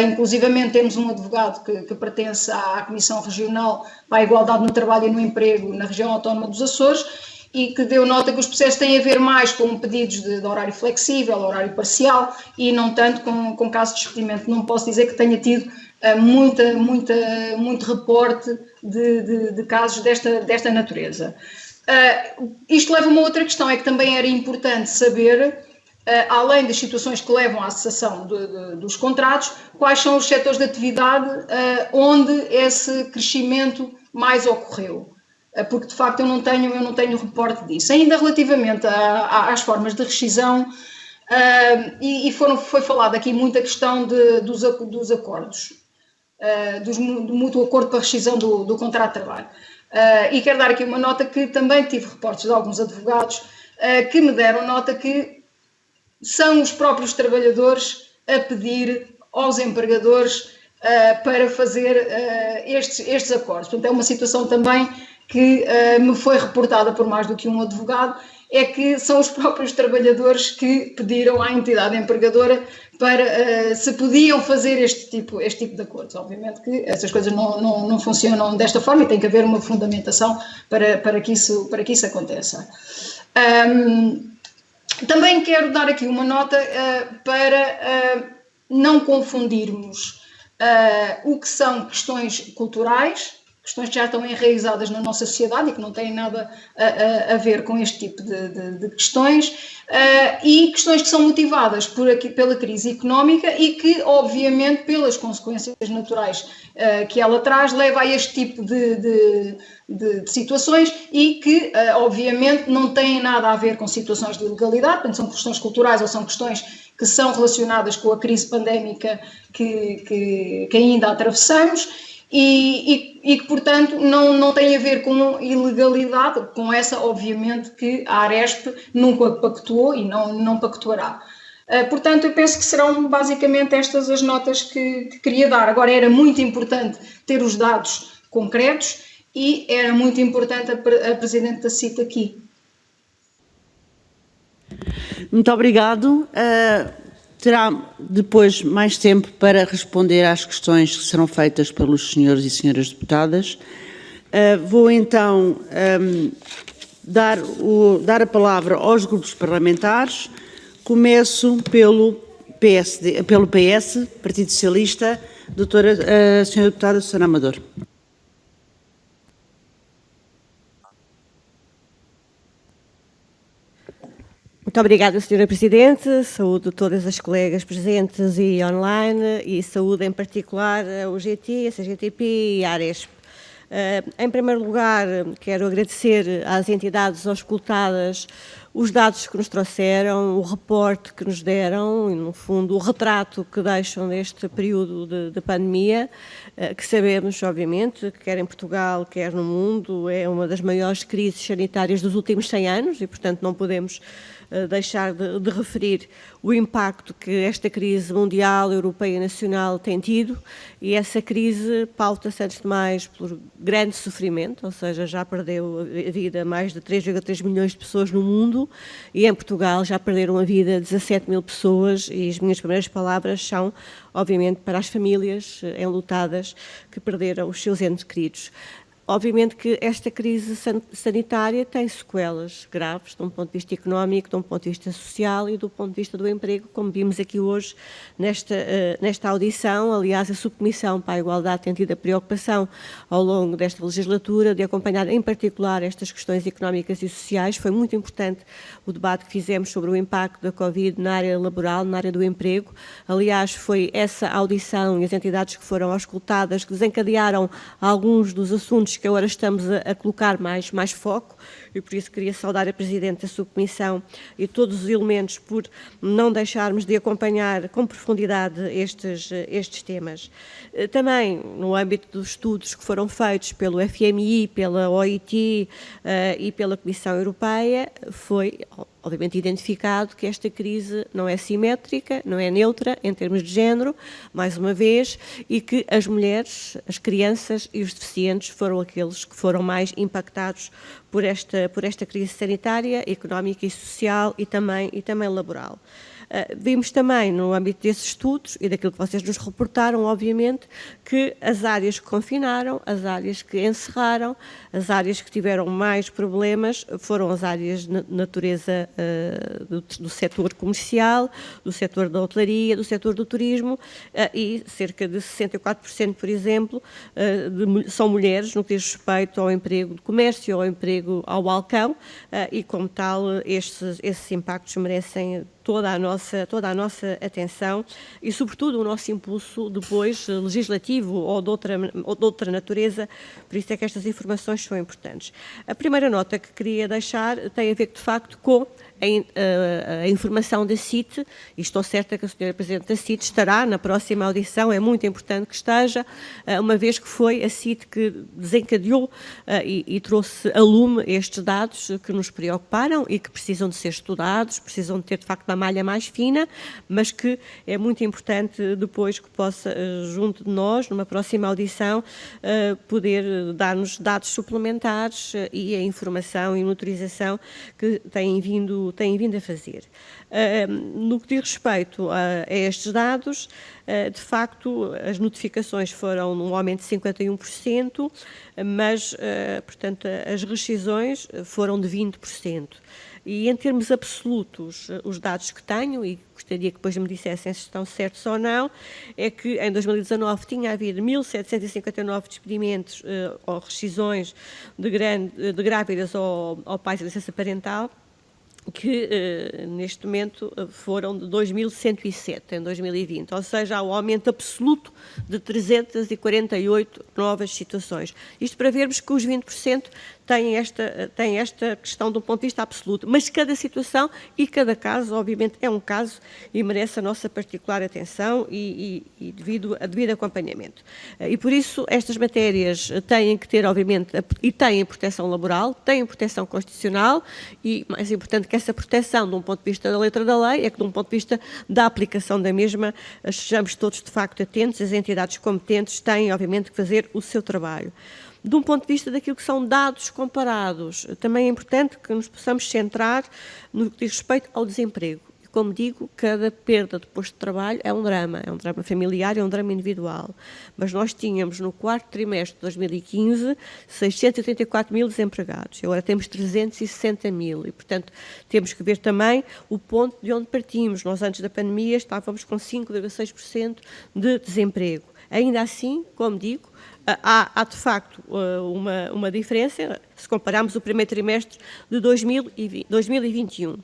Inclusivamente temos um advogado que pertence à Comissão Regional para a Igualdade no Trabalho e no Emprego na região autónoma dos Açores e que deu nota que os processos têm a ver mais com pedidos de horário flexível, horário parcial e não tanto com casos de despedimento. Não posso dizer que tenha tido muito reporte de casos desta natureza. Isto leva a uma outra questão, é que também era importante saber, além das situações que levam à cessação dos contratos, quais são os setores de atividade onde esse crescimento mais ocorreu. Porque, de facto, eu não tenho reporte disso. Ainda relativamente às formas de rescisão, foi falada aqui muita questão dos acordos, do mútuo acordo para rescisão do contrato de trabalho. E quero dar aqui uma nota que também tive reportes de alguns advogados que me deram nota que são os próprios trabalhadores a pedir aos empregadores para fazer estes acordos. Portanto, é uma situação também que me foi reportada por mais do que um advogado, é que são os próprios trabalhadores que pediram à entidade empregadora para se podiam fazer este tipo de acordos. Obviamente que essas coisas não funcionam desta forma e tem que haver uma fundamentação para que isso aconteça. Também quero dar aqui uma nota para não confundirmos o que são questões culturais, questões que já estão enraizadas na nossa sociedade e que não têm nada a ver com este tipo de questões, e questões que são motivadas pela crise económica e que, obviamente, pelas consequências naturais que ela traz, leva a este tipo de situações e que, obviamente, não têm nada a ver com situações de ilegalidade, portanto, são questões culturais ou são questões que são relacionadas com a crise pandémica que ainda atravessamos. E que, portanto, não tem a ver com ilegalidade, com essa, obviamente, que a Aresp nunca pactuou e não pactuará. Portanto, eu penso que serão basicamente estas as notas que queria dar. Agora, era muito importante ter os dados concretos e era muito importante a Presidente da CIT aqui.
Muito obrigado. Terá depois mais tempo para responder às questões que serão feitas pelos senhores e senhoras deputadas. Vou então dar a palavra aos grupos parlamentares. Começo pelo PS, Partido Socialista, a senhora deputada Susana Amador.
Muito obrigada, Sra. Presidente. Saúdo todas as colegas presentes e online e saúdo em particular a UGT, a CGTP e a Aresp. Em primeiro lugar, quero agradecer às entidades auscultadas os dados que nos trouxeram, o reporte que nos deram e, no fundo, o retrato que deixam deste período de pandemia, que sabemos, obviamente, que quer em Portugal, quer no mundo, é uma das maiores crises sanitárias dos últimos 100 anos e, portanto, não podemos deixar de referir o impacto que esta crise mundial, europeia e nacional tem tido, e essa crise pauta-se, antes de mais, por grande sofrimento, ou seja, já perdeu a vida mais de 3,3 milhões de pessoas no mundo, e em Portugal já perderam a vida 17 mil pessoas, e as minhas primeiras palavras são, obviamente, para as famílias enlutadas que perderam os seus entes queridos. Obviamente que esta crise sanitária tem sequelas graves, de um ponto de vista económico, de um ponto de vista social e do ponto de vista do emprego, como vimos aqui hoje nesta audição. Aliás, a Subcomissão para a Igualdade tem tido a preocupação ao longo desta legislatura de acompanhar em particular estas questões económicas e sociais. Foi muito importante o debate que fizemos sobre o impacto da Covid na área laboral, na área do emprego. Aliás, foi essa audição e as entidades que foram auscultadas que desencadearam alguns dos assuntos que agora estamos a colocar mais foco, e por isso queria saudar a Presidente da Subcomissão e todos os elementos por não deixarmos de acompanhar com profundidade estes temas. Também, no âmbito dos estudos que foram feitos pelo FMI, pela OIT e pela Comissão Europeia, foi obviamente identificado que esta crise não é simétrica, não é neutra em termos de género, mais uma vez, e que as mulheres, as crianças e os deficientes foram aqueles que foram mais impactados por esta crise sanitária, económica e social e também laboral. Vimos também, no âmbito desses estudos e daquilo que vocês nos reportaram, obviamente, que as áreas que confinaram, as áreas que encerraram, as áreas que tiveram mais problemas foram as áreas de natureza do setor comercial, do setor da hotelaria, do setor do turismo, e cerca de 64%, por exemplo, são mulheres no que diz respeito ao emprego de comércio, ao emprego ao balcão, e como tal esses impactos merecem toda a nossa atenção e, sobretudo, o nosso impulso depois legislativo ou de outra natureza. Por isso é que estas informações são importantes. A primeira nota que queria deixar tem a ver, de facto, com a informação da CIT, e estou certa que a Sra. Presidente da CIT estará na próxima audição, é muito importante que esteja, uma vez que foi a CIT que desencadeou e trouxe a lume estes dados que nos preocuparam e que precisam de ser estudados, precisam de ter, de facto, uma malha mais fina, mas que é muito importante depois que possa, junto de nós, numa próxima audição, poder dar-nos dados suplementares e a informação e monitorização que têm vindo a fazer. No que diz respeito a estes dados, de facto, as notificações foram num aumento de 51%, mas, portanto, as rescisões foram de 20%. E, em termos absolutos, os dados que tenho, e gostaria que depois me dissessem se estão certos ou não, é que em 2019 tinha havido 1.759 despedimentos ou rescisões de grávidas ou pais de licença parental, que neste momento foram de 2.107 em 2020, ou seja, há um aumento absoluto de 348 novas situações. Isto para vermos que os 20% têm esta questão do ponto de vista absoluto, mas cada situação e cada caso, obviamente, é um caso e merece a nossa particular atenção e devido acompanhamento. E por isso estas matérias têm que ter, obviamente, e têm proteção laboral, têm proteção constitucional e, mais importante que essa proteção, de um ponto de vista da letra da lei, é que de um ponto de vista da aplicação da mesma, sejamos todos de facto atentos, as entidades competentes têm, obviamente, que fazer o seu trabalho. De um ponto de vista daquilo que são dados comparados, também é importante que nos possamos centrar no que diz respeito ao desemprego. E, como digo, cada perda de posto de trabalho é um drama familiar, é um drama individual. Mas nós tínhamos no quarto trimestre de 2015 684 mil desempregados, agora temos 360 mil e, portanto, temos que ver também o ponto de onde partimos. Nós, antes da pandemia, estávamos com 5,6% de desemprego. Ainda assim, como digo, há de facto uma diferença se compararmos o primeiro trimestre de 2021.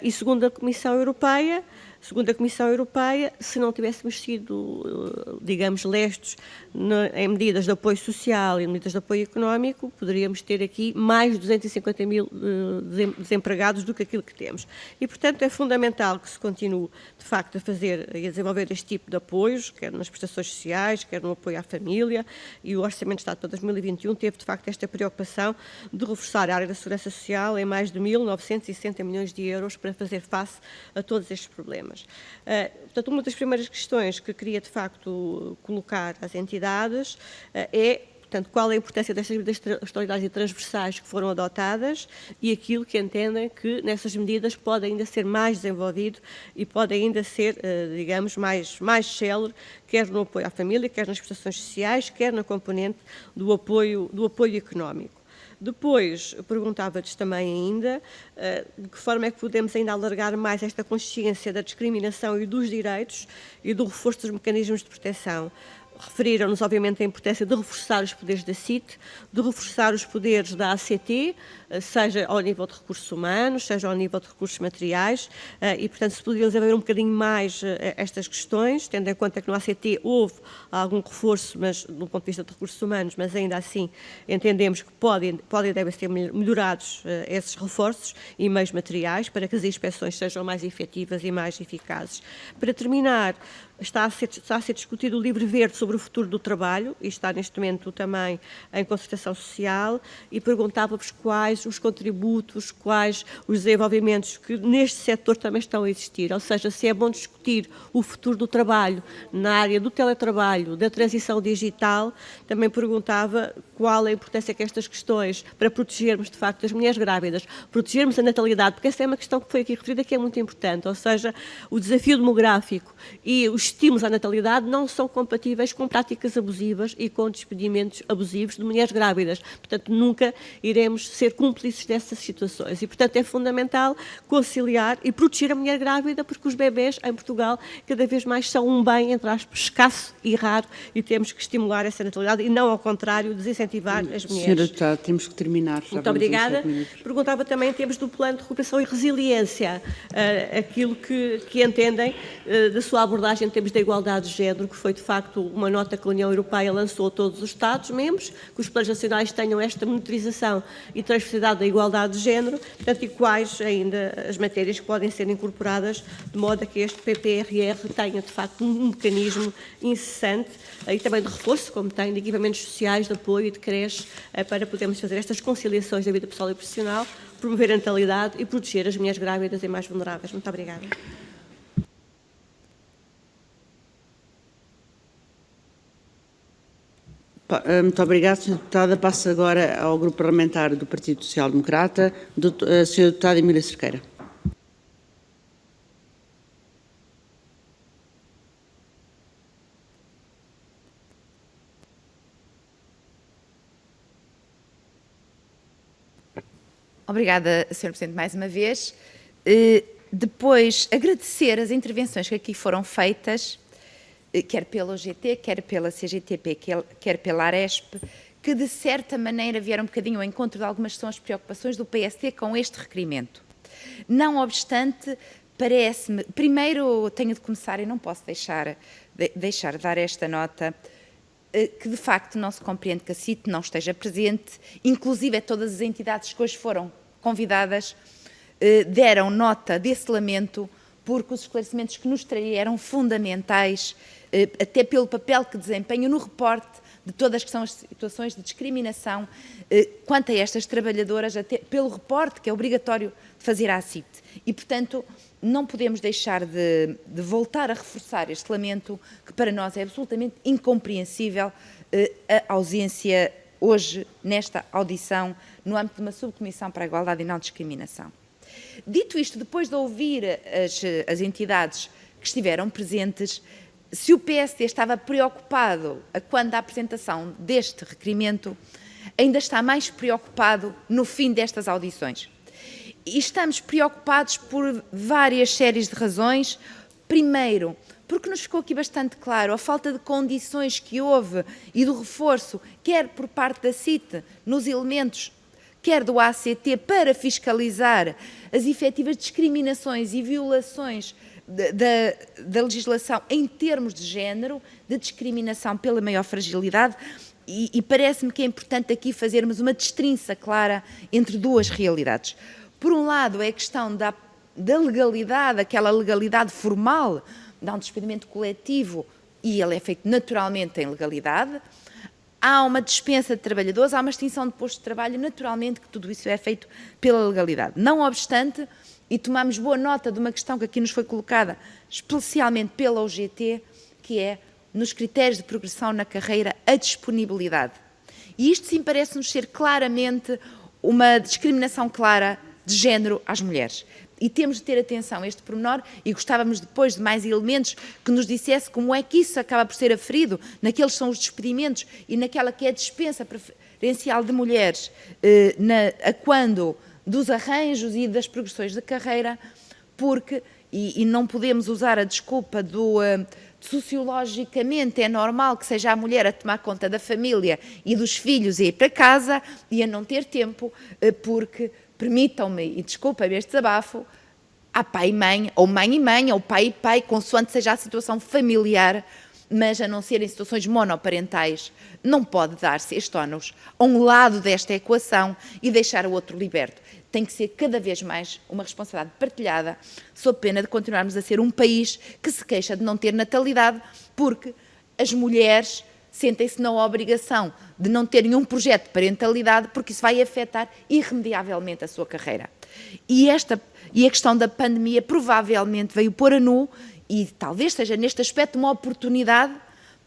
E segundo a Comissão Europeia, se não tivéssemos sido, digamos, lestos em medidas de apoio social e medidas de apoio económico, poderíamos ter aqui mais de 250 mil desempregados do que aquilo que temos. E, portanto, é fundamental que se continue, de facto, a fazer e a desenvolver este tipo de apoios, quer nas prestações sociais, quer no apoio à família, e o Orçamento de Estado para 2021 teve, de facto, esta preocupação de reforçar a área da segurança social em mais de 1.960 milhões de euros para fazer face a todos estes problemas. Portanto, uma das primeiras questões que queria, de facto, colocar às entidades é, portanto, qual é a importância destas medidas extraordinárias e transversais que foram adotadas e aquilo que entendem que nessas medidas pode ainda ser mais desenvolvido e pode ainda ser, digamos, mais célere, quer no apoio à família, quer nas prestações sociais, quer na componente do apoio económico. Depois, perguntava-lhes também ainda de que forma é que podemos ainda alargar mais esta consciência da discriminação e dos direitos e do reforço dos mecanismos de proteção. Referiram-nos, obviamente, a importância de reforçar os poderes da CIT, de reforçar os poderes da ACT, seja ao nível de recursos humanos, seja ao nível de recursos materiais, e, portanto, se podíamos haver um bocadinho mais estas questões, tendo em conta que no ACT houve algum reforço, mas do ponto de vista de recursos humanos, mas ainda assim entendemos que podem e devem ser melhorados esses reforços e meios materiais para que as inspeções sejam mais efetivas e mais eficazes. Para terminar, está a ser discutido o livro verde sobre o futuro do trabalho e está neste momento também em concertação social e perguntava-vos quais os contributos, quais os desenvolvimentos que neste setor também estão a existir, ou seja, se é bom discutir o futuro do trabalho na área do teletrabalho, da transição digital, também perguntava qual a importância que estas questões para protegermos de facto as mulheres grávidas, protegermos a natalidade, porque essa é uma questão que foi aqui referida que é muito importante, ou seja, o desafio demográfico e os estímulos à natalidade não são compatíveis com práticas abusivas e com despedimentos abusivos de mulheres grávidas. Portanto, nunca iremos ser cúmplices dessas situações. E, portanto, é fundamental conciliar e proteger a mulher grávida, porque os bebés em Portugal cada vez mais são um bem, entre aspas, escasso e raro, e temos que estimular essa natalidade e não, ao contrário, desincentivar as mulheres.
Senhora deputada, temos que terminar.
Muito obrigada. Perguntava também em termos do plano de recuperação e resiliência, aquilo que entendem da sua abordagem em termos da igualdade de género, que foi de facto uma nota que a União Europeia lançou a todos os Estados-membros, que os planos nacionais tenham esta monitorização e transversalidade da igualdade de género, portanto, e quais ainda as matérias que podem ser incorporadas, de modo a que este PPRR tenha de facto um mecanismo incessante e também de reforço, como tem, de equipamentos sociais, de apoio e de creche, para podermos fazer estas conciliações da vida pessoal e profissional, promover a natalidade e proteger as mulheres grávidas e mais vulneráveis. Muito obrigada.
Muito obrigada, Sra. Deputada. Passo agora ao Grupo Parlamentar do Partido Social Democrata, a Sra. Deputada Emília Cerqueira.
Obrigada, Sr. Presidente, mais uma vez. Depois, agradecer as intervenções que aqui foram feitas, quer pela OGT, quer pela CGTP, quer pela Aresp, que de certa maneira vieram um bocadinho ao encontro de algumas que são as preocupações do PSD com este requerimento. Não obstante, parece-me, primeiro tenho de começar e não posso deixar de dar esta nota, que de facto não se compreende que a CIT não esteja presente, inclusive todas as entidades que hoje foram convidadas deram nota desse lamento, porque os esclarecimentos que nos traria eram fundamentais, até pelo papel que desempenham no reporte de todas que são as situações de discriminação quanto a estas trabalhadoras, até pelo reporte que é obrigatório fazer à CIT. E, portanto, não podemos deixar de voltar a reforçar este lamento, que para nós é absolutamente incompreensível a ausência hoje, nesta audição, no âmbito de uma subcomissão para a igualdade e não discriminação. Dito isto, depois de ouvir as entidades que estiveram presentes, se o PSD estava preocupado quando da apresentação deste requerimento, ainda está mais preocupado no fim destas audições. E estamos preocupados por várias séries de razões. Primeiro, porque nos ficou aqui bastante claro a falta de condições que houve e do reforço, quer por parte da CIT, nos elementos, quer do ACT, para fiscalizar as efetivas discriminações e violações da legislação em termos de género, de discriminação pela maior fragilidade, e parece-me que é importante aqui fazermos uma destrinça clara entre duas realidades. Por um lado, é a questão da legalidade, aquela legalidade formal, de um despedimento coletivo, e ele é feito naturalmente em legalidade. Há uma dispensa de trabalhadores, há uma extinção de postos de trabalho, naturalmente que tudo isso é feito pela legalidade. Não obstante, e tomamos boa nota de uma questão que aqui nos foi colocada, especialmente pela OGT, que é, nos critérios de progressão na carreira, a disponibilidade. E isto sim parece-nos ser claramente uma discriminação clara de género às mulheres. E temos de ter atenção a este pormenor e gostávamos depois de mais elementos que nos dissesse como é que isso acaba por ser aferido naqueles que são os despedimentos e naquela que é a dispensa preferencial de mulheres a quando dos arranjos e das progressões de carreira, porque, e não podemos usar a desculpa do sociologicamente é normal que seja a mulher a tomar conta da família e dos filhos e ir para casa e a não ter tempo, porque permitam-me, e desculpem este desabafo, há pai e mãe, ou pai e pai, consoante seja a situação familiar, mas a não ser em situações monoparentais, não pode dar-se este ónus a um lado desta equação e deixar o outro liberto. Tem que ser cada vez mais uma responsabilidade partilhada, sob pena de continuarmos a ser um país que se queixa de não ter natalidade, porque as mulheres sentem-se na obrigação de não terem um projeto de parentalidade, porque isso vai afetar irremediavelmente a sua carreira. E a questão da pandemia provavelmente veio pôr a nu, e talvez seja neste aspecto uma oportunidade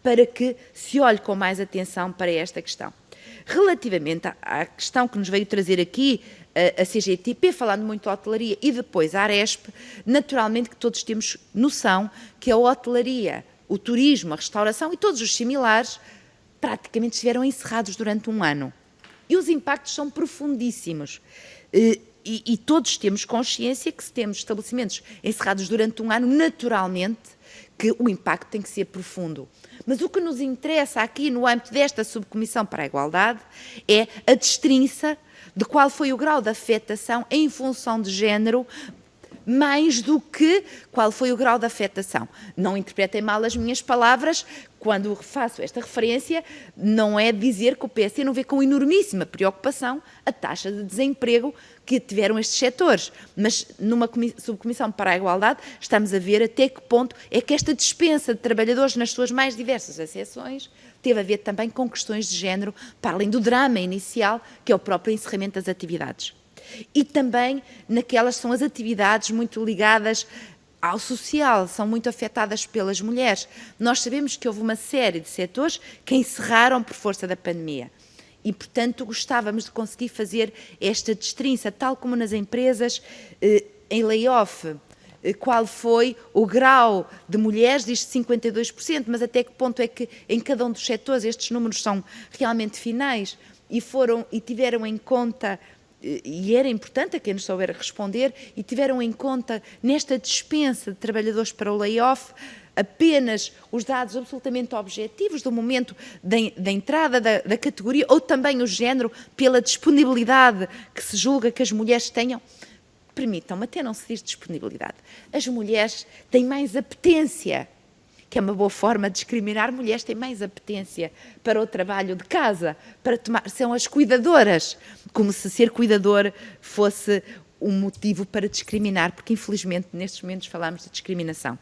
para que se olhe com mais atenção para esta questão. Relativamente à questão que nos veio trazer aqui, a CGTP, falando muito da hotelaria, e depois a Aresp, naturalmente que todos temos noção que a hotelaria, o turismo, a restauração e todos os similares praticamente estiveram encerrados durante um ano. E os impactos são profundíssimos. E todos temos consciência que se temos estabelecimentos encerrados durante um ano, naturalmente que o impacto tem que ser profundo. Mas o que nos interessa aqui no âmbito desta subcomissão para a igualdade é a destrinça de qual foi o grau de afetação em função de género, mais do que qual foi o grau de afetação. Não interpretem mal as minhas palavras, quando faço esta referência, não é dizer que o PSD não vê com enormíssima preocupação a taxa de desemprego que tiveram estes setores, mas numa subcomissão para a igualdade estamos a ver até que ponto é que esta dispensa de trabalhadores nas suas mais diversas acessões teve a ver também com questões de género, para além do drama inicial, que é o próprio encerramento das atividades. E também naquelas que são as atividades muito ligadas ao social, são muito afetadas pelas mulheres. Nós sabemos que houve uma série de setores que encerraram por força da pandemia. E, portanto, gostávamos de conseguir fazer esta destrinça, tal como nas empresas, em layoff, qual foi o grau de mulheres, diz 52%, mas até que ponto é que em cada um dos setores estes números são realmente finais e tiveram em conta, e era importante a quem nos souber responder, e tiveram em conta nesta dispensa de trabalhadores para o layoff apenas os dados absolutamente objetivos do momento da entrada da categoria, ou também o género, pela disponibilidade que se julga que as mulheres tenham. Permitam-me, até não se diz disponibilidade. As mulheres têm mais apetência, que é uma boa forma de discriminar. Mulheres têm mais apetência para o trabalho de casa, são as cuidadoras, como se ser cuidador fosse um motivo para discriminar, porque infelizmente nestes momentos falamos de discriminação.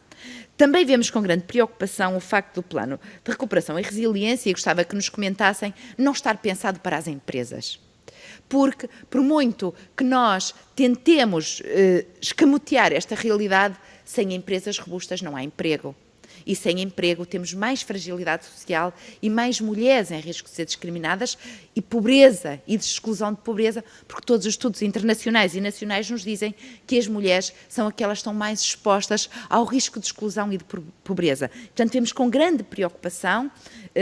Também vemos com grande preocupação o facto do plano de recuperação e resiliência, e gostava que nos comentassem, não estar pensado para as empresas. Porque, por muito que nós tentemos escamotear esta realidade, sem empresas robustas não há emprego. E sem emprego temos mais fragilidade social e mais mulheres em risco de ser discriminadas e pobreza e de exclusão de pobreza, porque todos os estudos internacionais e nacionais nos dizem que as mulheres são aquelas que estão mais expostas ao risco de exclusão e de pobreza. Portanto, vemos com grande preocupação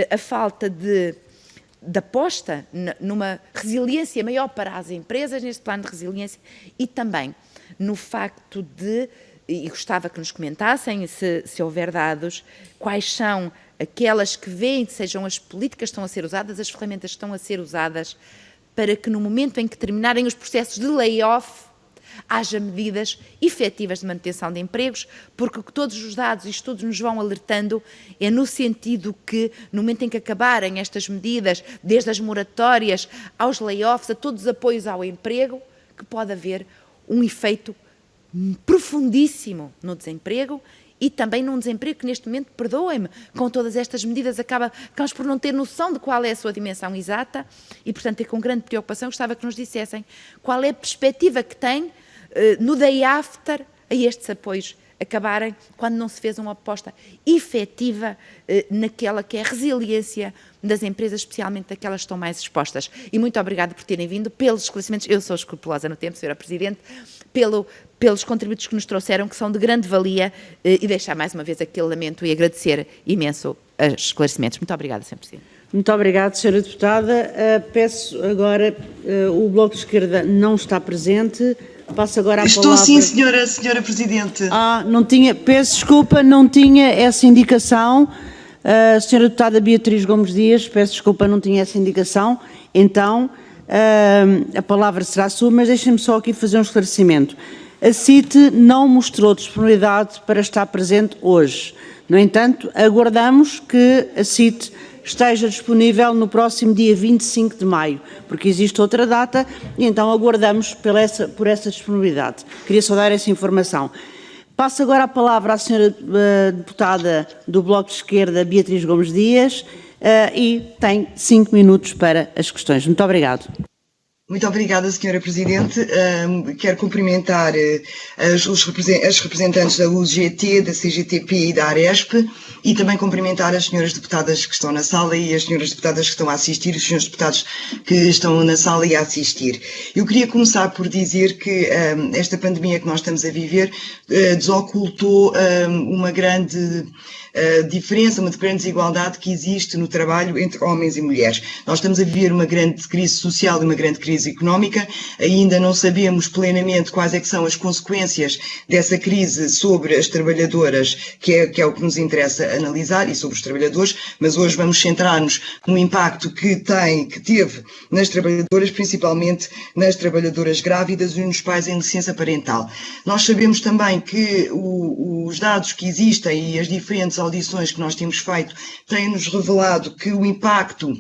a falta de aposta numa resiliência maior para as empresas, neste plano de resiliência, e também no facto de, e gostava que nos comentassem, se houver dados, quais são aquelas que veem que sejam as políticas que estão a ser usadas, as ferramentas que estão a ser usadas, para que no momento em que terminarem os processos de layoff, haja medidas efetivas de manutenção de empregos, porque todos os dados e estudos nos vão alertando é no sentido que, no momento em que acabarem estas medidas, desde as moratórias aos layoffs, a todos os apoios ao emprego, que pode haver um efeito profundíssimo no desemprego e também num desemprego que neste momento, perdoem-me, com todas estas medidas acabamos por não ter noção de qual é a sua dimensão exata e, portanto, é com grande preocupação gostava que nos dissessem qual é a perspectiva que tem no day after a estes apoios acabarem quando não se fez uma aposta efetiva naquela que é a resiliência das empresas, especialmente daquelas que estão mais expostas. E muito obrigada por terem vindo, pelos esclarecimentos. Eu sou escrupulosa no tempo, Sra. Presidente, pelos contributos que nos trouxeram, que são de grande valia, e deixar mais uma vez aquele lamento e agradecer imenso os esclarecimentos. Muito obrigada, Sra. Presidente.
Muito obrigada, Sra. Deputada. Peço agora, o Bloco de Esquerda não está presente. Passo agora a palavra...
Estou sim, senhora Presidente.
Não tinha, peço desculpa, não tinha essa indicação. Sra. Deputada Beatriz Gomes Dias, peço desculpa, não tinha essa indicação. Então, a palavra será sua, mas deixem-me só aqui fazer um esclarecimento. A CIT não mostrou disponibilidade para estar presente hoje. No entanto, aguardamos que a CIT esteja disponível no próximo dia 25 de maio, porque existe outra data, e então aguardamos por essa disponibilidade. Queria só dar essa informação. Passo agora a palavra à senhora deputada do Bloco de Esquerda, Beatriz Gomes Dias, e tem 5 minutos para as questões. Muito obrigado.
Muito obrigada, Sra. Presidente. Quero cumprimentar as representantes da UGT, da CGTP e da Aresp, e também cumprimentar as senhoras deputadas que estão na sala e as senhoras deputadas que estão a assistir, os senhores deputados que estão na sala e a assistir. Eu queria começar por dizer que esta pandemia que nós estamos a viver desocultou uma grande diferença, uma grande desigualdade que existe no trabalho entre homens e mulheres. Nós estamos a viver uma grande crise social e uma grande crise económica, ainda não sabemos plenamente quais é que são as consequências dessa crise sobre as trabalhadoras, que é o que nos interessa analisar, e sobre os trabalhadores, mas hoje vamos centrar-nos no impacto que teve nas trabalhadoras, principalmente nas trabalhadoras grávidas e nos pais em licença parental. Nós sabemos também que os dados que existem e as diferentes audições que nós temos feito têm-nos revelado que o impacto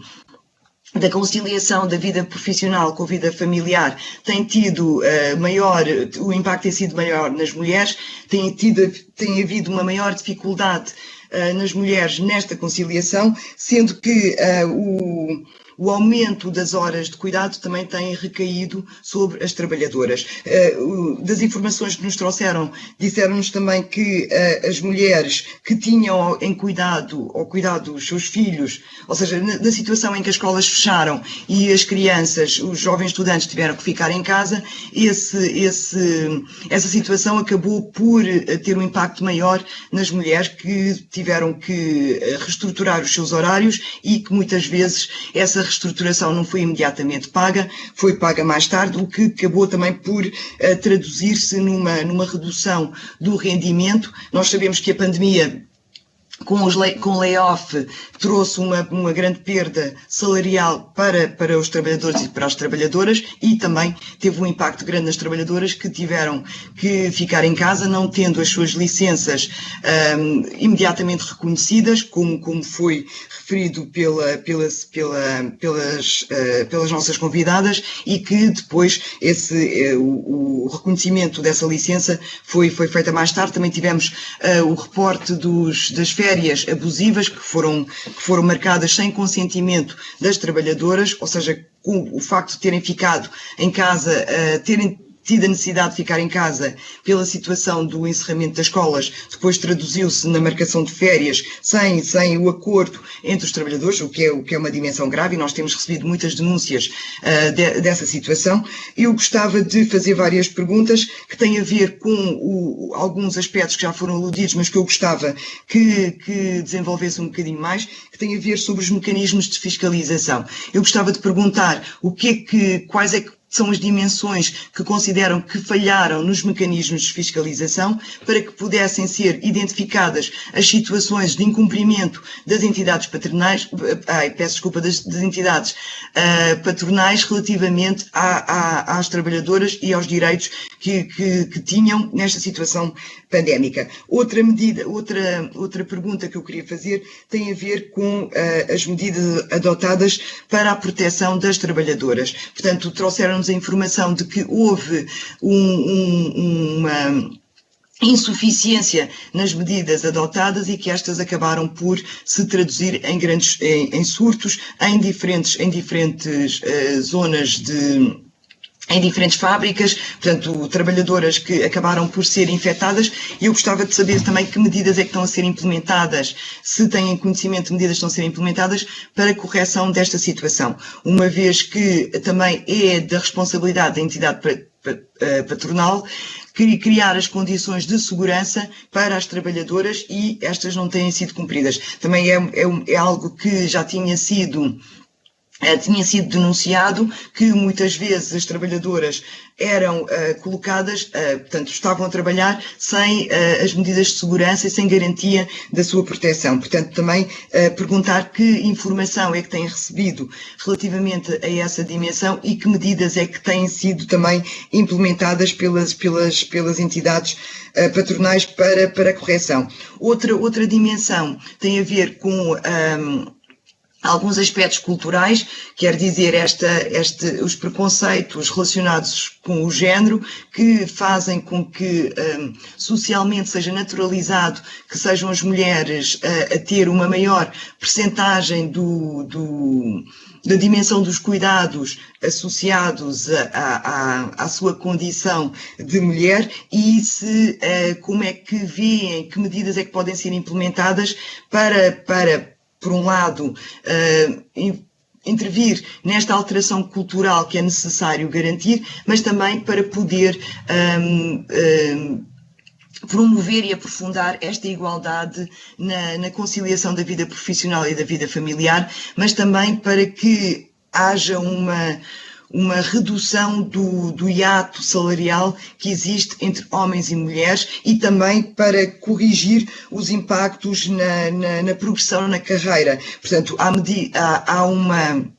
da conciliação da vida profissional com a vida familiar tem tido o impacto tem sido maior nas mulheres, tem havido uma maior dificuldade nas mulheres nesta conciliação, sendo que o aumento das horas de cuidado também tem recaído sobre as trabalhadoras. Das informações que nos trouxeram, disseram-nos também que as mulheres que tinham em cuidado os seus filhos, ou seja, na situação em que as escolas fecharam e as crianças, os jovens estudantes tiveram que ficar em casa, essa situação acabou por ter um impacto maior nas mulheres que tiveram que reestruturar os seus horários e que muitas vezes essa reestruturação não foi imediatamente paga, foi paga mais tarde, o que acabou também por traduzir-se numa redução do rendimento. Nós sabemos que a pandemia, com o layoff, trouxe uma grande perda salarial para os trabalhadores e para as trabalhadoras, e também teve um impacto grande nas trabalhadoras que tiveram que ficar em casa, não tendo as suas licenças imediatamente reconhecidas, como foi referido pelas nossas convidadas, e que depois o reconhecimento dessa licença foi feita mais tarde. Também tivemos o reporte das férias abusivas que foram marcadas sem consentimento das trabalhadoras, ou seja, com o facto de terem ficado em casa, terem tido a necessidade de ficar em casa pela situação do encerramento das escolas, depois traduziu-se na marcação de férias sem o acordo entre os trabalhadores, o que é uma dimensão grave, e nós temos recebido muitas denúncias dessa situação. Eu gostava de fazer várias perguntas que têm a ver com alguns aspectos que já foram aludidos, mas que eu gostava que desenvolvesse um bocadinho mais, que têm a ver sobre os mecanismos de fiscalização. Eu gostava de perguntar quais é que são as dimensões que consideram que falharam nos mecanismos de fiscalização para que pudessem ser identificadas as situações de incumprimento das entidades patronais, das entidades patronais relativamente às trabalhadoras e aos direitos que tinham nesta situação pandémica. Outra pergunta que eu queria fazer tem a ver com as medidas adotadas para a proteção das trabalhadoras. Portanto, trouxeram-nos a informação de que houve uma insuficiência nas medidas adotadas e que estas acabaram por se traduzir em surtos em diferentes zonas em diferentes fábricas, portanto, trabalhadoras que acabaram por ser infectadas, e eu gostava de saber também que medidas é que estão a ser implementadas, se têm conhecimento de medidas que estão a ser implementadas para a correção desta situação, uma vez que também é da responsabilidade da entidade patronal criar as condições de segurança para as trabalhadoras e estas não têm sido cumpridas. Também é algo que já tinha sido denunciado, que muitas vezes as trabalhadoras eram colocadas, portanto, estavam a trabalhar sem as medidas de segurança e sem garantia da sua proteção. Portanto, também perguntar que informação é que têm recebido relativamente a essa dimensão e que medidas é que têm sido também implementadas pelas entidades patronais para a correção. Outra dimensão tem a ver com alguns aspectos culturais, quer dizer, os preconceitos relacionados com o género, que fazem com que socialmente seja naturalizado que sejam as mulheres a ter uma maior percentagem da dimensão dos cuidados associados à sua condição de mulher, e como é que veem, que medidas é que podem ser implementadas para por um lado, intervir nesta alteração cultural que é necessário garantir, mas também para poder promover e aprofundar esta igualdade na conciliação da vida profissional e da vida familiar, mas também para que haja uma redução do hiato salarial que existe entre homens e mulheres, e também para corrigir os impactos na progressão na carreira. Portanto, há uma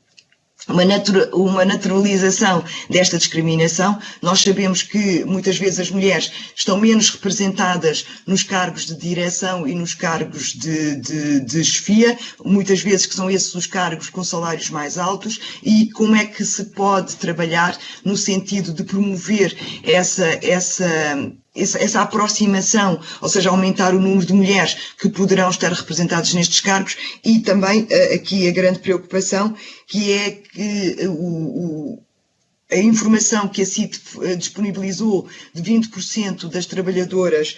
naturalização desta discriminação. Nós sabemos que muitas vezes as mulheres estão menos representadas nos cargos de direção e nos cargos de chefia, muitas vezes que são esses os cargos com salários mais altos, e como é que se pode trabalhar no sentido de promover essa aproximação, ou seja, aumentar o número de mulheres que poderão estar representadas nestes cargos, e também aqui a grande preocupação, que é que a informação que a CIT disponibilizou de 20% das trabalhadoras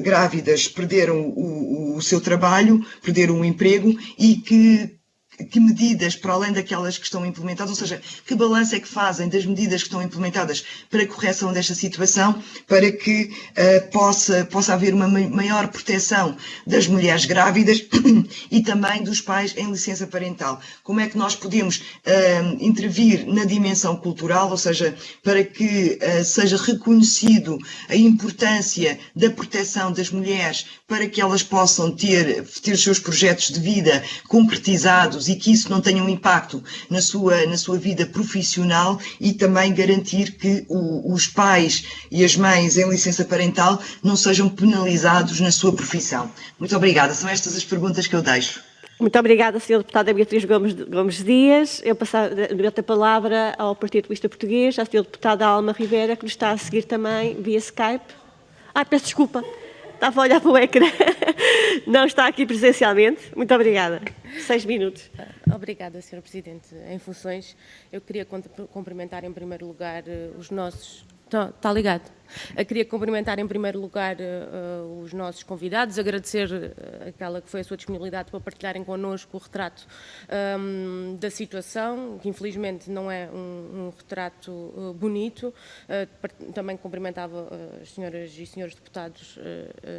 grávidas perderam o seu trabalho, perderam o emprego, e que medidas, para além daquelas que estão implementadas, ou seja, que balanço é que fazem das medidas que estão implementadas para a correção desta situação, para que possa haver uma maior proteção das mulheres grávidas e também dos pais em licença parental. Como é que nós podemos intervir na dimensão cultural, ou seja, para que seja reconhecido a importância da proteção das mulheres, para que elas possam ter os seus projetos de vida concretizados e que isso não tenha um impacto na sua vida profissional, e também garantir que os pais e as mães em licença parental não sejam penalizados na sua profissão. Muito obrigada. São estas as perguntas que eu deixo.
Muito obrigada, Sra. Deputada Beatriz Gomes Dias. Eu passo a palavra ao Partido Comunista Português, à Sra. Deputada Alma Rivera, que nos está a seguir também via Skype. Peço desculpa. Estava a olhar para o ecrã. Não está aqui presencialmente. Muito obrigada. 6 minutos.
Obrigada, Sra. Presidente. Em funções, eu queria cumprimentar em primeiro lugar os nossos... Está ligado? Eu queria cumprimentar em primeiro lugar os nossos convidados, agradecer aquela que foi a sua disponibilidade para partilharem connosco o retrato da situação, que infelizmente não é um retrato bonito. Também cumprimentava as senhoras e senhores deputados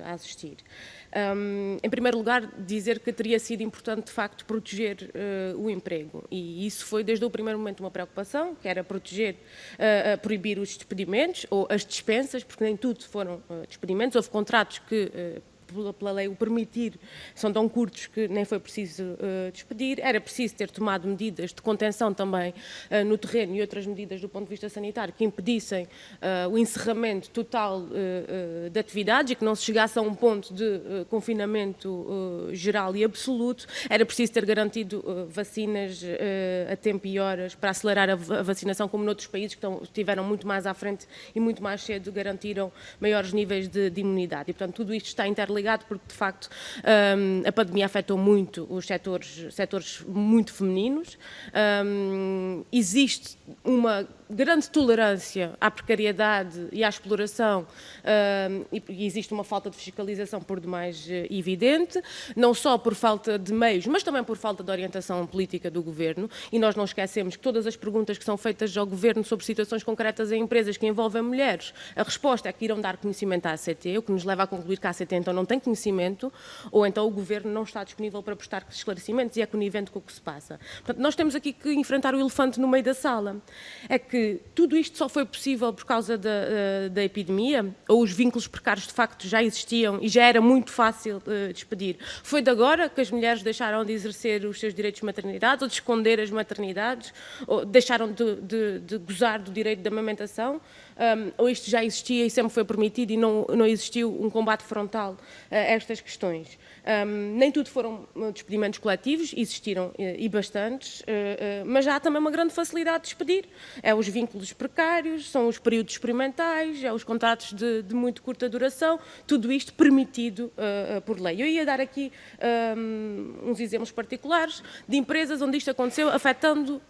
a assistir. Em primeiro lugar, dizer que teria sido importante, de facto, proteger o emprego, e isso foi desde o primeiro momento uma preocupação, que era proibir os despedimentos ou as dispensas, porque nem tudo foram despedimentos. Houve contratos que, pela lei o permitir, são tão curtos que nem foi preciso despedir. Era preciso ter tomado medidas de contenção também no terreno e outras medidas do ponto de vista sanitário que impedissem o encerramento total de atividades e que não se chegasse a um ponto de confinamento geral e absoluto. Era preciso ter garantido vacinas a tempo e horas para acelerar a vacinação, como noutros países que estiveram muito mais à frente e muito mais cedo garantiram maiores níveis de imunidade. E, portanto, tudo isto está interligado interligado porque, de facto, a pandemia afetou muito os setores muito femininos. Existe uma grande tolerância à precariedade e à exploração e existe uma falta de fiscalização por demais evidente, não só por falta de meios, mas também por falta de orientação política do Governo, e nós não esquecemos que todas as perguntas que são feitas ao Governo sobre situações concretas em empresas que envolvem mulheres, a resposta é que irão dar conhecimento à ACT, o que nos leva a concluir que a ACT então não tem conhecimento, ou então o Governo não está disponível para prestar esclarecimentos e é conivente com o que se passa. Portanto, nós temos aqui que enfrentar o elefante no meio da sala. É que tudo isto só foi possível por causa da epidemia, ou os vínculos precários de facto já existiam e já era muito fácil despedir. Foi de agora que as mulheres deixaram de exercer os seus direitos de maternidade ou de esconder as maternidades, ou deixaram de gozar do direito de amamentação, ou isto já existia e sempre foi permitido e não existiu um combate frontal a estas questões. Nem tudo foram despedimentos coletivos, existiram e bastantes, mas já há também uma grande facilidade de despedir. É os vínculos precários, são os períodos experimentais, é os contratos de muito curta duração, tudo isto permitido por lei. Eu ia dar aqui uns exemplos particulares de empresas onde isto aconteceu, afetando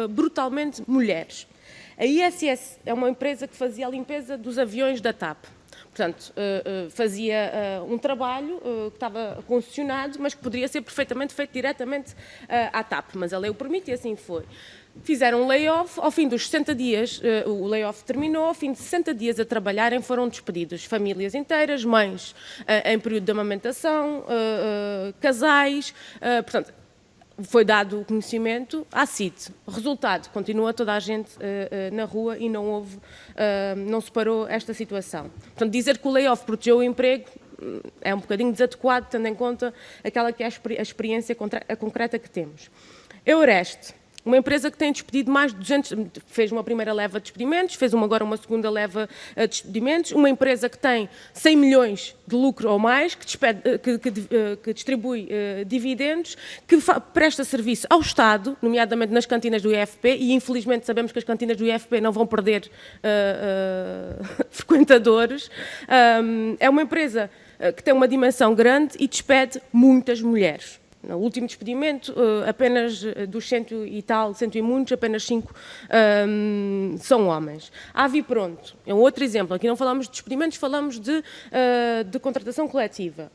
brutalmente mulheres. A ISS é uma empresa que fazia a limpeza dos aviões da TAP. Portanto, fazia um trabalho que estava concessionado, mas que poderia ser perfeitamente feito diretamente à TAP, mas a lei o permite e assim foi. Fizeram um layoff, ao fim dos 60 dias, o layoff terminou, ao fim de 60 dias a trabalharem foram despedidos famílias inteiras, mães em período de amamentação, casais, portanto, foi dado o conhecimento à CIT. Resultado, continua toda a gente na rua e não se parou esta situação. Portanto, dizer que o layoff protegeu o emprego é um bocadinho desadequado, tendo em conta aquela que é a experiência concreta que temos. Eureste, uma empresa que tem despedido mais de 200, fez uma primeira leva de despedimentos, fez agora uma segunda leva de despedimentos, uma empresa que tem 100 milhões de lucro ou mais, que distribui dividendos, que presta serviço ao Estado, nomeadamente nas cantinas do IFP, e infelizmente sabemos que as cantinas do IFP não vão perder frequentadores. É uma empresa que tem uma dimensão grande e despede muitas mulheres. No último despedimento, apenas dos 100 e tal, 100 e muitos, apenas 5 são homens. A Avipronto é um outro exemplo. Aqui não falamos de despedimentos, falamos de contratação coletiva.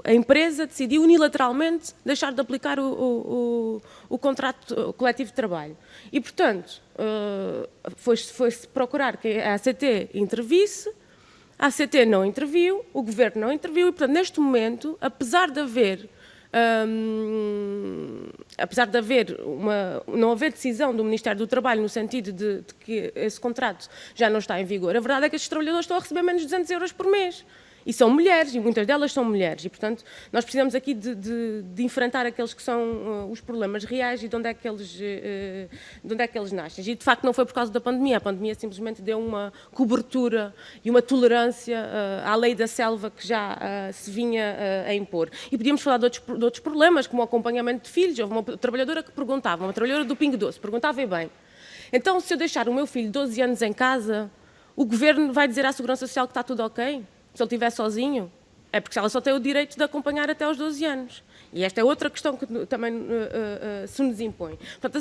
A empresa decidiu unilateralmente deixar de aplicar o contrato coletivo de trabalho. E, portanto, foi-se procurar que a ACT intervisse. A ACT não interviu, o Governo não interviu e, portanto, neste momento, apesar de não haver decisão do Ministério do Trabalho no sentido de que esse contrato já não está em vigor, a verdade é que estes trabalhadores estão a receber menos de 200 euros por mês. E são mulheres, e muitas delas são mulheres. E, portanto, nós precisamos aqui de enfrentar aqueles que são os problemas reais e de onde é que eles nascem. E, de facto, não foi por causa da pandemia. A pandemia simplesmente deu uma cobertura e uma tolerância à lei da selva que já se vinha a impor. E podíamos falar de outros problemas, como o acompanhamento de filhos. Houve uma trabalhadora que perguntava, uma trabalhadora do Pingo Doce, perguntava bem, então, se eu deixar o meu filho 12 anos em casa, o Governo vai dizer à Segurança Social que está tudo ok? Se ele estiver sozinho, é porque ela só tem o direito de acompanhar até aos 12 anos. E esta é outra questão que também se nos impõe. Portanto,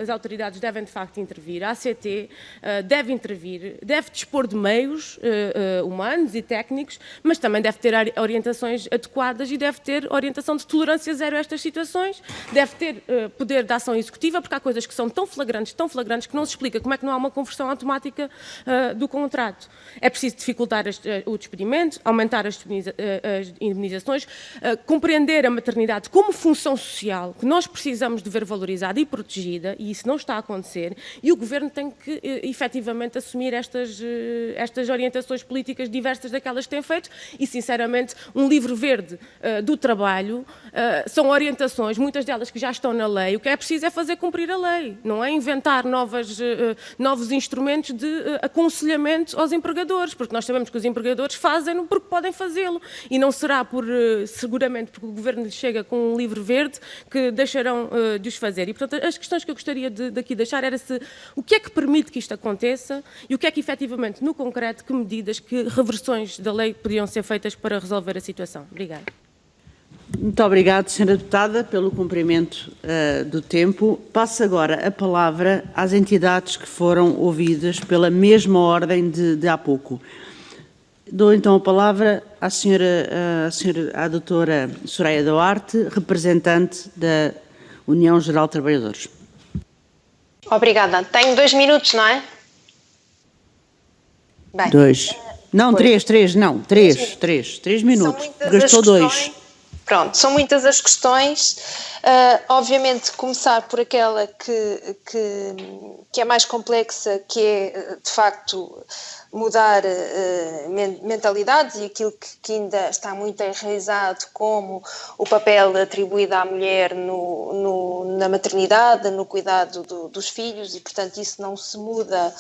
as autoridades devem, de facto, intervir. A ACT deve intervir, deve dispor de meios humanos e técnicos, mas também deve ter orientações adequadas e deve ter orientação de tolerância zero a estas situações, deve ter poder de ação executiva, porque há coisas que são tão flagrantes, que não se explica como é que não há uma conversão automática do contrato. É preciso dificultar o despedimento, aumentar as indemnizações, compreender a maternidade como função social que nós precisamos de ver valorizada e protegida, e isso não está a acontecer, e o Governo tem que efetivamente assumir estas orientações políticas diversas daquelas que tem feito, e sinceramente um livro verde do trabalho são orientações, muitas delas que já estão na lei. O que é preciso é fazer cumprir a lei, não é inventar novos instrumentos de aconselhamento aos empregadores, porque nós sabemos que os empregadores fazem-no porque podem podem fazê-lo. E não será seguramente porque o Governo lhes chega com um livro verde que deixarão de os fazer. E, portanto, as questões que eu gostaria de aqui deixar era o que é que permite que isto aconteça e o que é que, efetivamente, no concreto, que medidas, que reversões da lei podiam ser feitas para resolver a situação. Obrigada.
Muito obrigado, Sra. Deputada, pelo cumprimento do tempo. Passo agora a palavra às entidades que foram ouvidas pela mesma ordem de há pouco. Dou então a palavra à doutora Soraya Duarte, representante da União Geral de Trabalhadores.
Obrigada. Tenho 2 minutos, não é? Bem,
2. Não, 3 minutos. Gastou 2.
Pronto, são muitas as questões. Obviamente, começar por aquela que é mais complexa, que é, de facto, mudar mentalidades e aquilo que ainda está muito enraizado, como o papel atribuído à mulher na maternidade, no cuidado dos filhos, e, portanto, isso não se muda,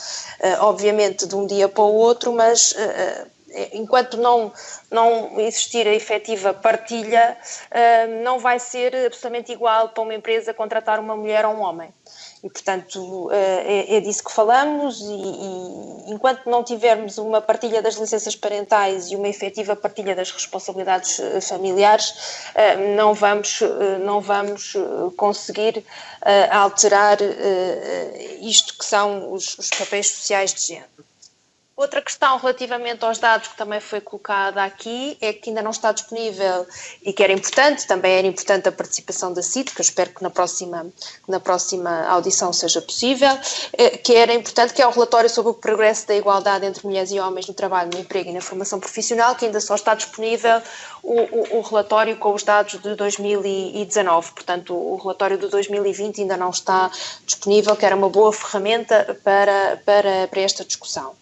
obviamente, de um dia para o outro, mas enquanto não existir a efetiva partilha, não vai ser absolutamente igual para uma empresa contratar uma mulher ou um homem. E, portanto, é disso que falamos, e enquanto não tivermos uma partilha das licenças parentais e uma efetiva partilha das responsabilidades familiares, não vamos conseguir alterar isto que são os papéis sociais de género. Outra questão relativamente aos dados que também foi colocada aqui é que ainda não está disponível e que era importante, também era importante a participação da CIT, que eu espero que na próxima audição seja possível, que era importante, que é o relatório sobre o progresso da igualdade entre mulheres e homens no trabalho, no emprego e na formação profissional, que ainda só está disponível o relatório com os dados de 2019, portanto o relatório de 2020 ainda não está disponível, que era uma boa ferramenta para esta discussão.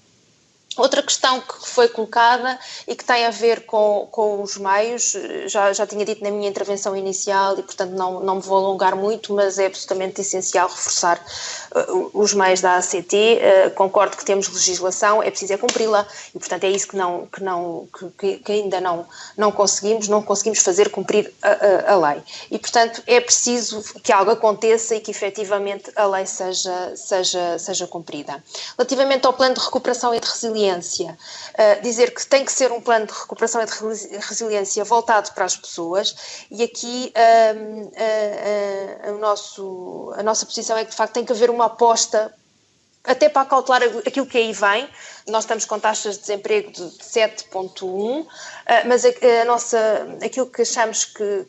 Outra questão que foi colocada e que tem a ver com os meios, já tinha dito na minha intervenção inicial e, portanto, não me vou alongar muito, mas é absolutamente essencial reforçar os meios da ACT. Concordo que temos legislação, é preciso cumpri-la e, portanto, é isso que ainda não conseguimos fazer cumprir a lei. E, portanto, é preciso que algo aconteça e que, efetivamente, a lei seja cumprida. Relativamente ao plano de recuperação e de resiliência, dizer que tem que ser um plano de recuperação e de resiliência voltado para as pessoas, e aqui a nossa posição é que, de facto, tem que haver uma aposta até para acautelar aquilo que aí vem. Nós estamos com taxas de desemprego de 7,1, mas aquilo que achamos que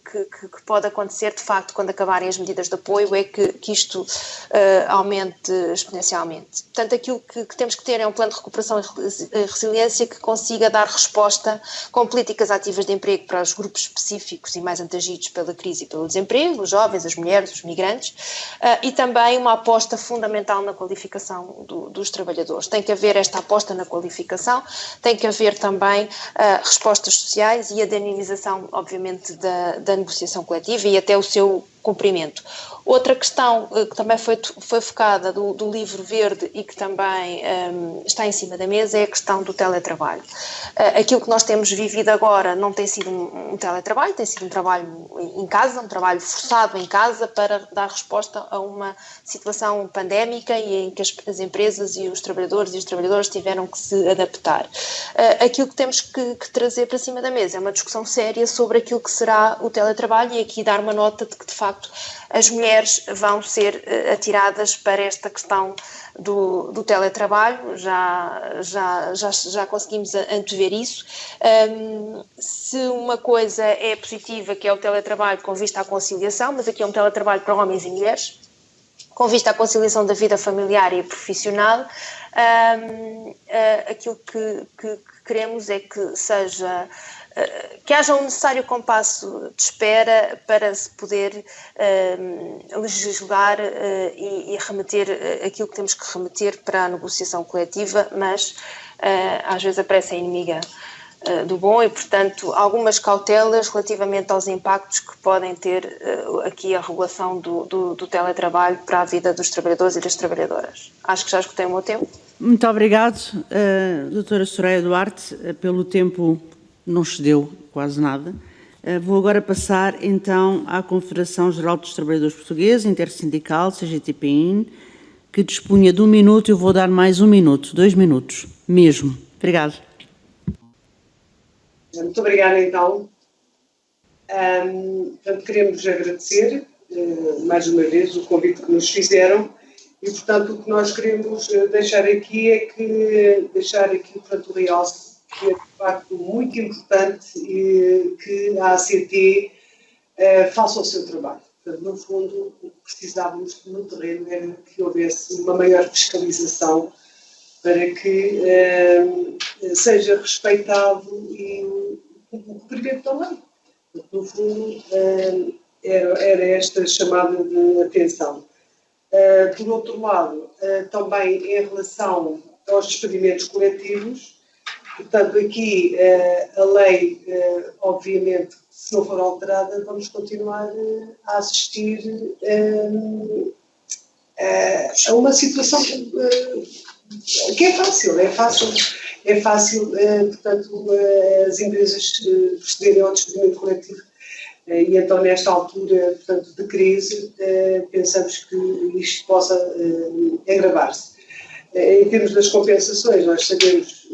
pode acontecer, de facto, quando acabarem as medidas de apoio, é que isto aumente exponencialmente. Portanto, aquilo que temos que ter é um plano de recuperação e resiliência que consiga dar resposta com políticas ativas de emprego para os grupos específicos e mais atingidos pela crise e pelo desemprego, os jovens, as mulheres, os migrantes, e também uma aposta fundamental na qualificação dos trabalhadores. Tem que haver esta aposta na qualificação, tem que haver também respostas sociais e a dinamização, obviamente, da negociação coletiva e até o seu cumprimento. Outra questão que também foi focada do livro verde e que também está em cima da mesa é a questão do teletrabalho. Aquilo que nós temos vivido agora não tem sido um teletrabalho, tem sido um trabalho em casa, um trabalho forçado em casa para dar resposta a uma situação pandémica e em que as empresas e os trabalhadores e as trabalhadoras tiveram que se adaptar. Aquilo que temos que trazer para cima da mesa é uma discussão séria sobre aquilo que será o teletrabalho, e aqui dar uma nota de que, de facto, as mulheres vão ser atiradas para esta questão do teletrabalho. Já conseguimos antever isso. Se uma coisa é positiva, que é o teletrabalho com vista à conciliação, mas aqui é um teletrabalho para homens e mulheres, com vista à conciliação da vida familiar e profissional, aquilo que queremos é que haja um necessário compasso de espera para se poder legislar e remeter aquilo que temos que remeter para a negociação coletiva, mas às vezes a pressa é inimiga do bom, e, portanto, algumas cautelas relativamente aos impactos que podem ter aqui a regulação do teletrabalho para a vida dos trabalhadores e das trabalhadoras. Acho que já esgotei o meu tempo.
Muito obrigado, doutora Soraya Duarte, pelo tempo não cedeu quase nada. Vou agora passar, então, à Confederação Geral dos Trabalhadores Portugueses, Intersindical, CGTP-IN, que dispunha de 1 minuto, eu vou dar mais 1 minuto, 2 minutos, mesmo. Obrigada.
Muito obrigada, então. Portanto, queremos agradecer, mais uma vez, o convite que nos fizeram e, portanto, o que nós queremos deixar aqui é que, portanto, o realce que é, de facto, muito importante que a ACT faça o seu trabalho. Portanto, no fundo, o que precisávamos no terreno era que houvesse uma maior fiscalização para que seja respeitado e o cumprimento da lei. No fundo, era esta chamada de atenção. Por outro lado, também em relação aos despedimentos coletivos, portanto, aqui a lei, obviamente, se não for alterada, vamos continuar a assistir a uma situação que é fácil, portanto, as empresas procederem ao despedimento coletivo. E então, nesta altura, portanto, de crise, pensamos que isto possa agravar-se. Em termos das compensações, nós sabemos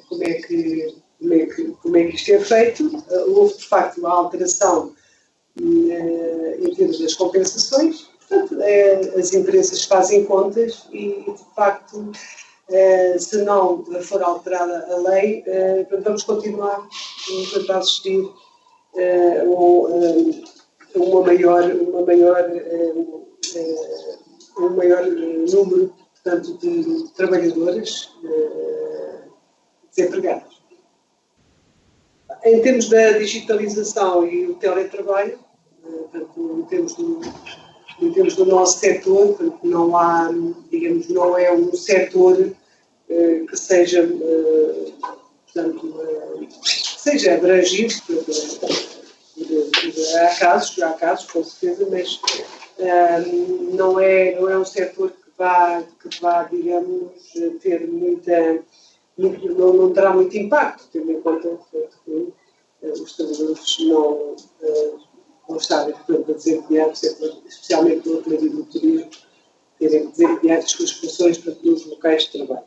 como é que isto é feito. Houve, de facto, uma alteração em termos das compensações. Portanto, as empresas fazem contas e, de facto, se não for alterada a lei, vamos continuar a assistir um maior número, portanto, de trabalhadoras desempregadas. Em termos da digitalização e o teletrabalho, portanto, em termos do nosso setor, portanto, não há, digamos, não é um setor que seja, portanto, seja abrangido. Há casos, com certeza, mas não é um setor que vá, digamos, ter não terá muito impacto, tendo em conta que os trabalhadores não estarem, portanto, a desempenhar, especialmente no hotelaria do turismo, terem que desempenhar as suas funções nos locais de trabalho.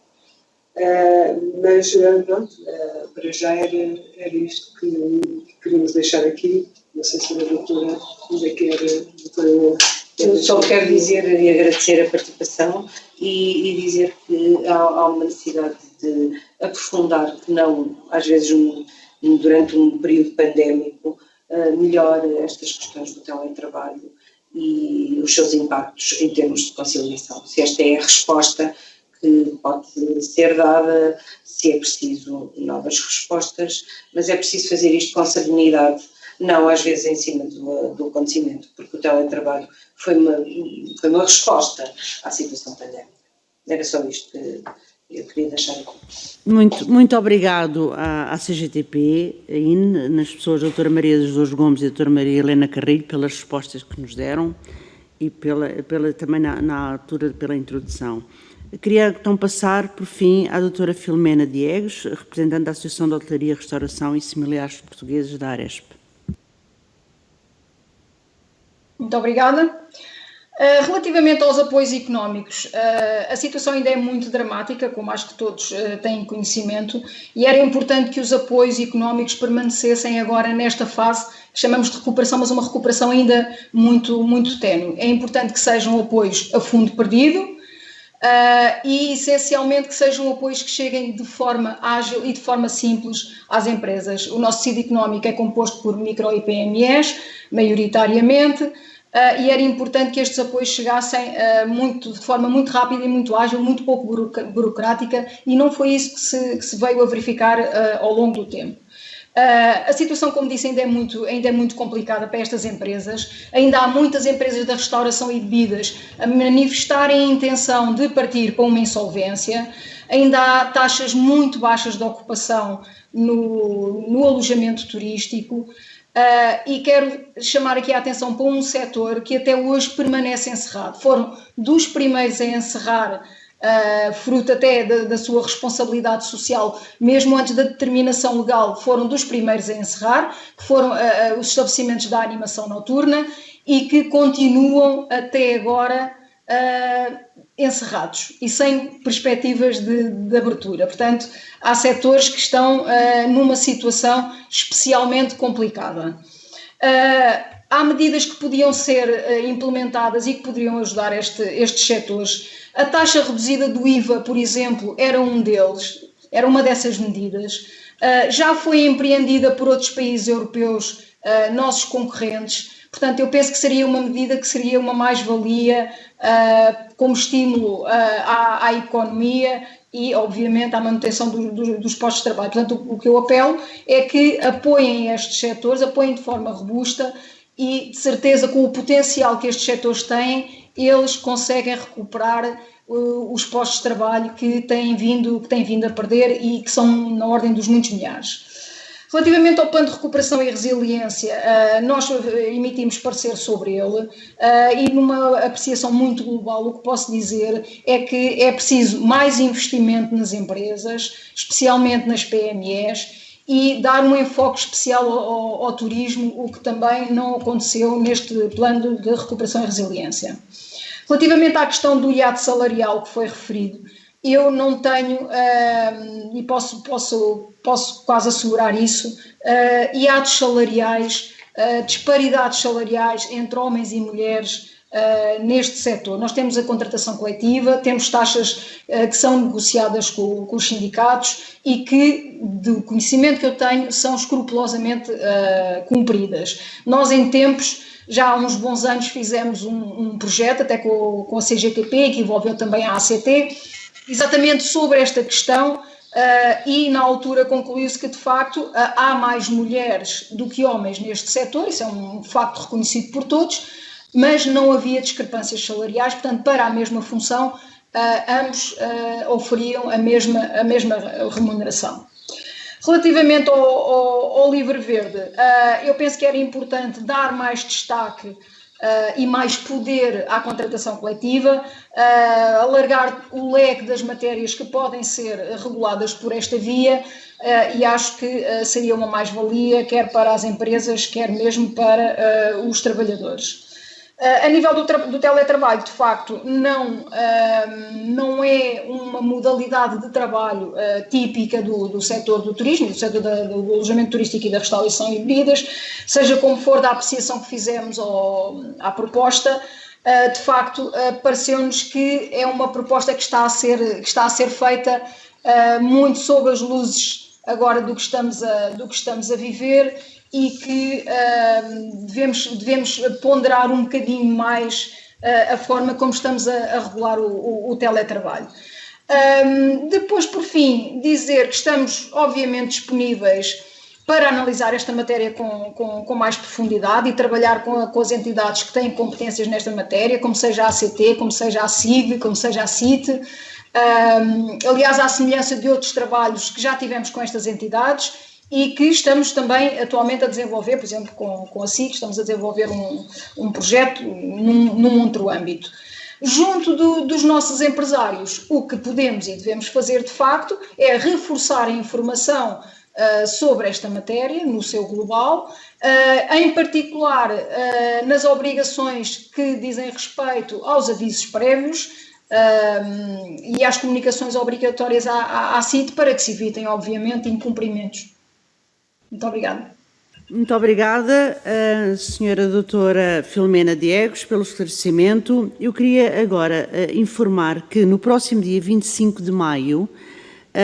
Mas, pronto, para já era isto que queríamos deixar aqui. Não sei se a doutora ainda quer...
Eu só quero dizer e agradecer a participação e dizer que há uma necessidade de aprofundar, que não, às vezes, durante um período pandémico, melhor estas questões do teletrabalho e os seus impactos em termos de conciliação. Se esta é a resposta que pode ser dada, se é preciso novas respostas, mas é preciso fazer isto com serenidade, não às vezes em cima do acontecimento, porque o teletrabalho foi uma resposta à situação pandémica. Era só isto que eu queria deixar aqui.
Muito obrigado à CGTP-IN, nas pessoas da doutora Maria dos Dores Gomes e da doutora Maria Helena Carrilho, pelas respostas que nos deram e também na altura pela introdução. Queria então passar, por fim, à doutora Filomena Diegues, representante da Associação de Hotelaria, Restauração e Similares Portugueses da Aresp.
Muito obrigada. Relativamente aos apoios económicos, a situação ainda é muito dramática, como acho que todos têm conhecimento, e era importante que os apoios económicos permanecessem agora nesta fase que chamamos de recuperação, mas uma recuperação ainda muito, muito ténue. É importante que sejam apoios a fundo perdido e, essencialmente, que sejam apoios que cheguem de forma ágil e de forma simples às empresas. O nosso tecido económico é composto por micro e PMEs, maioritariamente, e era importante que estes apoios chegassem de forma muito rápida e muito ágil, muito pouco burocrática, e não foi isso que se veio a verificar ao longo do tempo. A situação, como disse, ainda é muito complicada para estas empresas. Ainda há muitas empresas da restauração e bebidas a manifestarem a intenção de partir para uma insolvência. Ainda há taxas muito baixas de ocupação no alojamento turístico. E quero chamar aqui a atenção para um setor que até hoje permanece encerrado. Foram dos primeiros a encerrar fruto até da sua responsabilidade social, mesmo antes da determinação legal, foram dos primeiros a encerrar, que foram os estabelecimentos da animação noturna e que continuam até agora encerrados e sem perspectivas de abertura. Portanto, há setores que estão numa situação especialmente complicada. Há medidas que podiam ser implementadas e que poderiam ajudar estes setores. A taxa reduzida do IVA, por exemplo, era uma dessas medidas. Já foi empreendida por outros países europeus, nossos concorrentes. Portanto, eu penso que seria uma medida que seria uma mais-valia como estímulo à economia e, obviamente, à manutenção dos postos de trabalho. Portanto, o que eu apelo é que apoiem estes setores, apoiem de forma robusta e, de certeza, com o potencial que estes setores têm, eles conseguem recuperar os postos de trabalho que têm vindo a perder e que são na ordem dos muitos milhares. Relativamente ao plano de recuperação e resiliência, nós emitimos parecer sobre ele e numa apreciação muito global o que posso dizer é que é preciso mais investimento nas empresas, especialmente nas PMEs, e dar um enfoque especial ao turismo, o que também não aconteceu neste plano de recuperação e resiliência. Relativamente à questão do hiato salarial que foi referido, eu não tenho, e posso quase assegurar isso, hiatos salariais, disparidades salariais entre homens e mulheres neste setor. Nós temos a contratação coletiva, temos taxas que são negociadas com os sindicatos e que, do conhecimento que eu tenho, são escrupulosamente cumpridas. Nós, em tempos, já há uns bons anos, fizemos um projeto, até com a CGTP, que envolveu também a ACT, exatamente sobre esta questão e na altura concluiu-se que de facto há mais mulheres do que homens neste setor, isso é um facto reconhecido por todos, mas não havia discrepâncias salariais, portanto para a mesma função ambos oferiam a mesma remuneração. Relativamente ao Livre Verde, eu penso que era importante dar mais destaque e mais poder à contratação coletiva, alargar o leque das matérias que podem ser reguladas por esta via e acho que seria uma mais-valia quer para as empresas, quer mesmo para os trabalhadores. A nível do teletrabalho, de facto, não é uma modalidade de trabalho típica do setor do turismo, do setor do alojamento turístico e da restauração e bebidas, seja como for da apreciação que fizemos à proposta, de facto, pareceu-nos que é uma proposta que está a ser feita muito sob as luzes agora do que estamos a viver e que devemos ponderar um bocadinho mais a forma como estamos a regular o teletrabalho. Depois, por fim, dizer que estamos obviamente disponíveis para analisar esta matéria com mais profundidade e trabalhar com as entidades que têm competências nesta matéria, como seja a ACT, como seja a CIG, como seja a CIT. Aliás, à semelhança de outros trabalhos que já tivemos com estas entidades e que estamos também atualmente a desenvolver, por exemplo, com a CIG, estamos a desenvolver um projeto num outro âmbito. Junto dos nossos empresários, o que podemos e devemos fazer, de facto, é reforçar a informação sobre esta matéria, no seu global, em particular nas obrigações que dizem respeito aos avisos prévios e às comunicações obrigatórias à CIT, para que se evitem, obviamente, incumprimentos. Muito obrigada.
Muito obrigada, Sra. Doutora Filomena Diegos, pelo esclarecimento. Eu queria agora informar que no próximo dia 25 de maio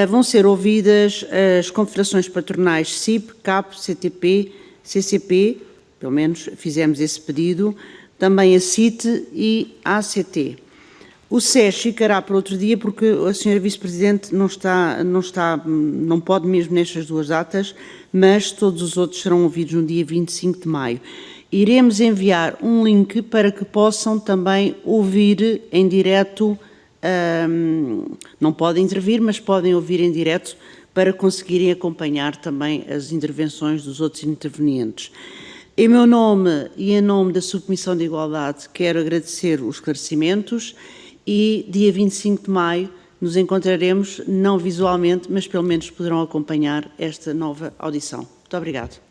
vão ser ouvidas as confederações patronais CIP, CAP, CTP, CCP, pelo menos fizemos esse pedido, também a CIT e a ACT. O SES ficará para outro dia porque a Sra. Vice-Presidente não pode mesmo nestas duas datas, mas todos os outros serão ouvidos no dia 25 de maio. Iremos enviar um link para que possam também ouvir em direto, não podem intervir, mas podem ouvir em direto para conseguirem acompanhar também as intervenções dos outros intervenientes. Em meu nome e em nome da Subcomissão de Igualdade, quero agradecer os esclarecimentos e dia 25 de maio nos encontraremos, não visualmente, mas pelo menos poderão acompanhar esta nova audição. Muito obrigado.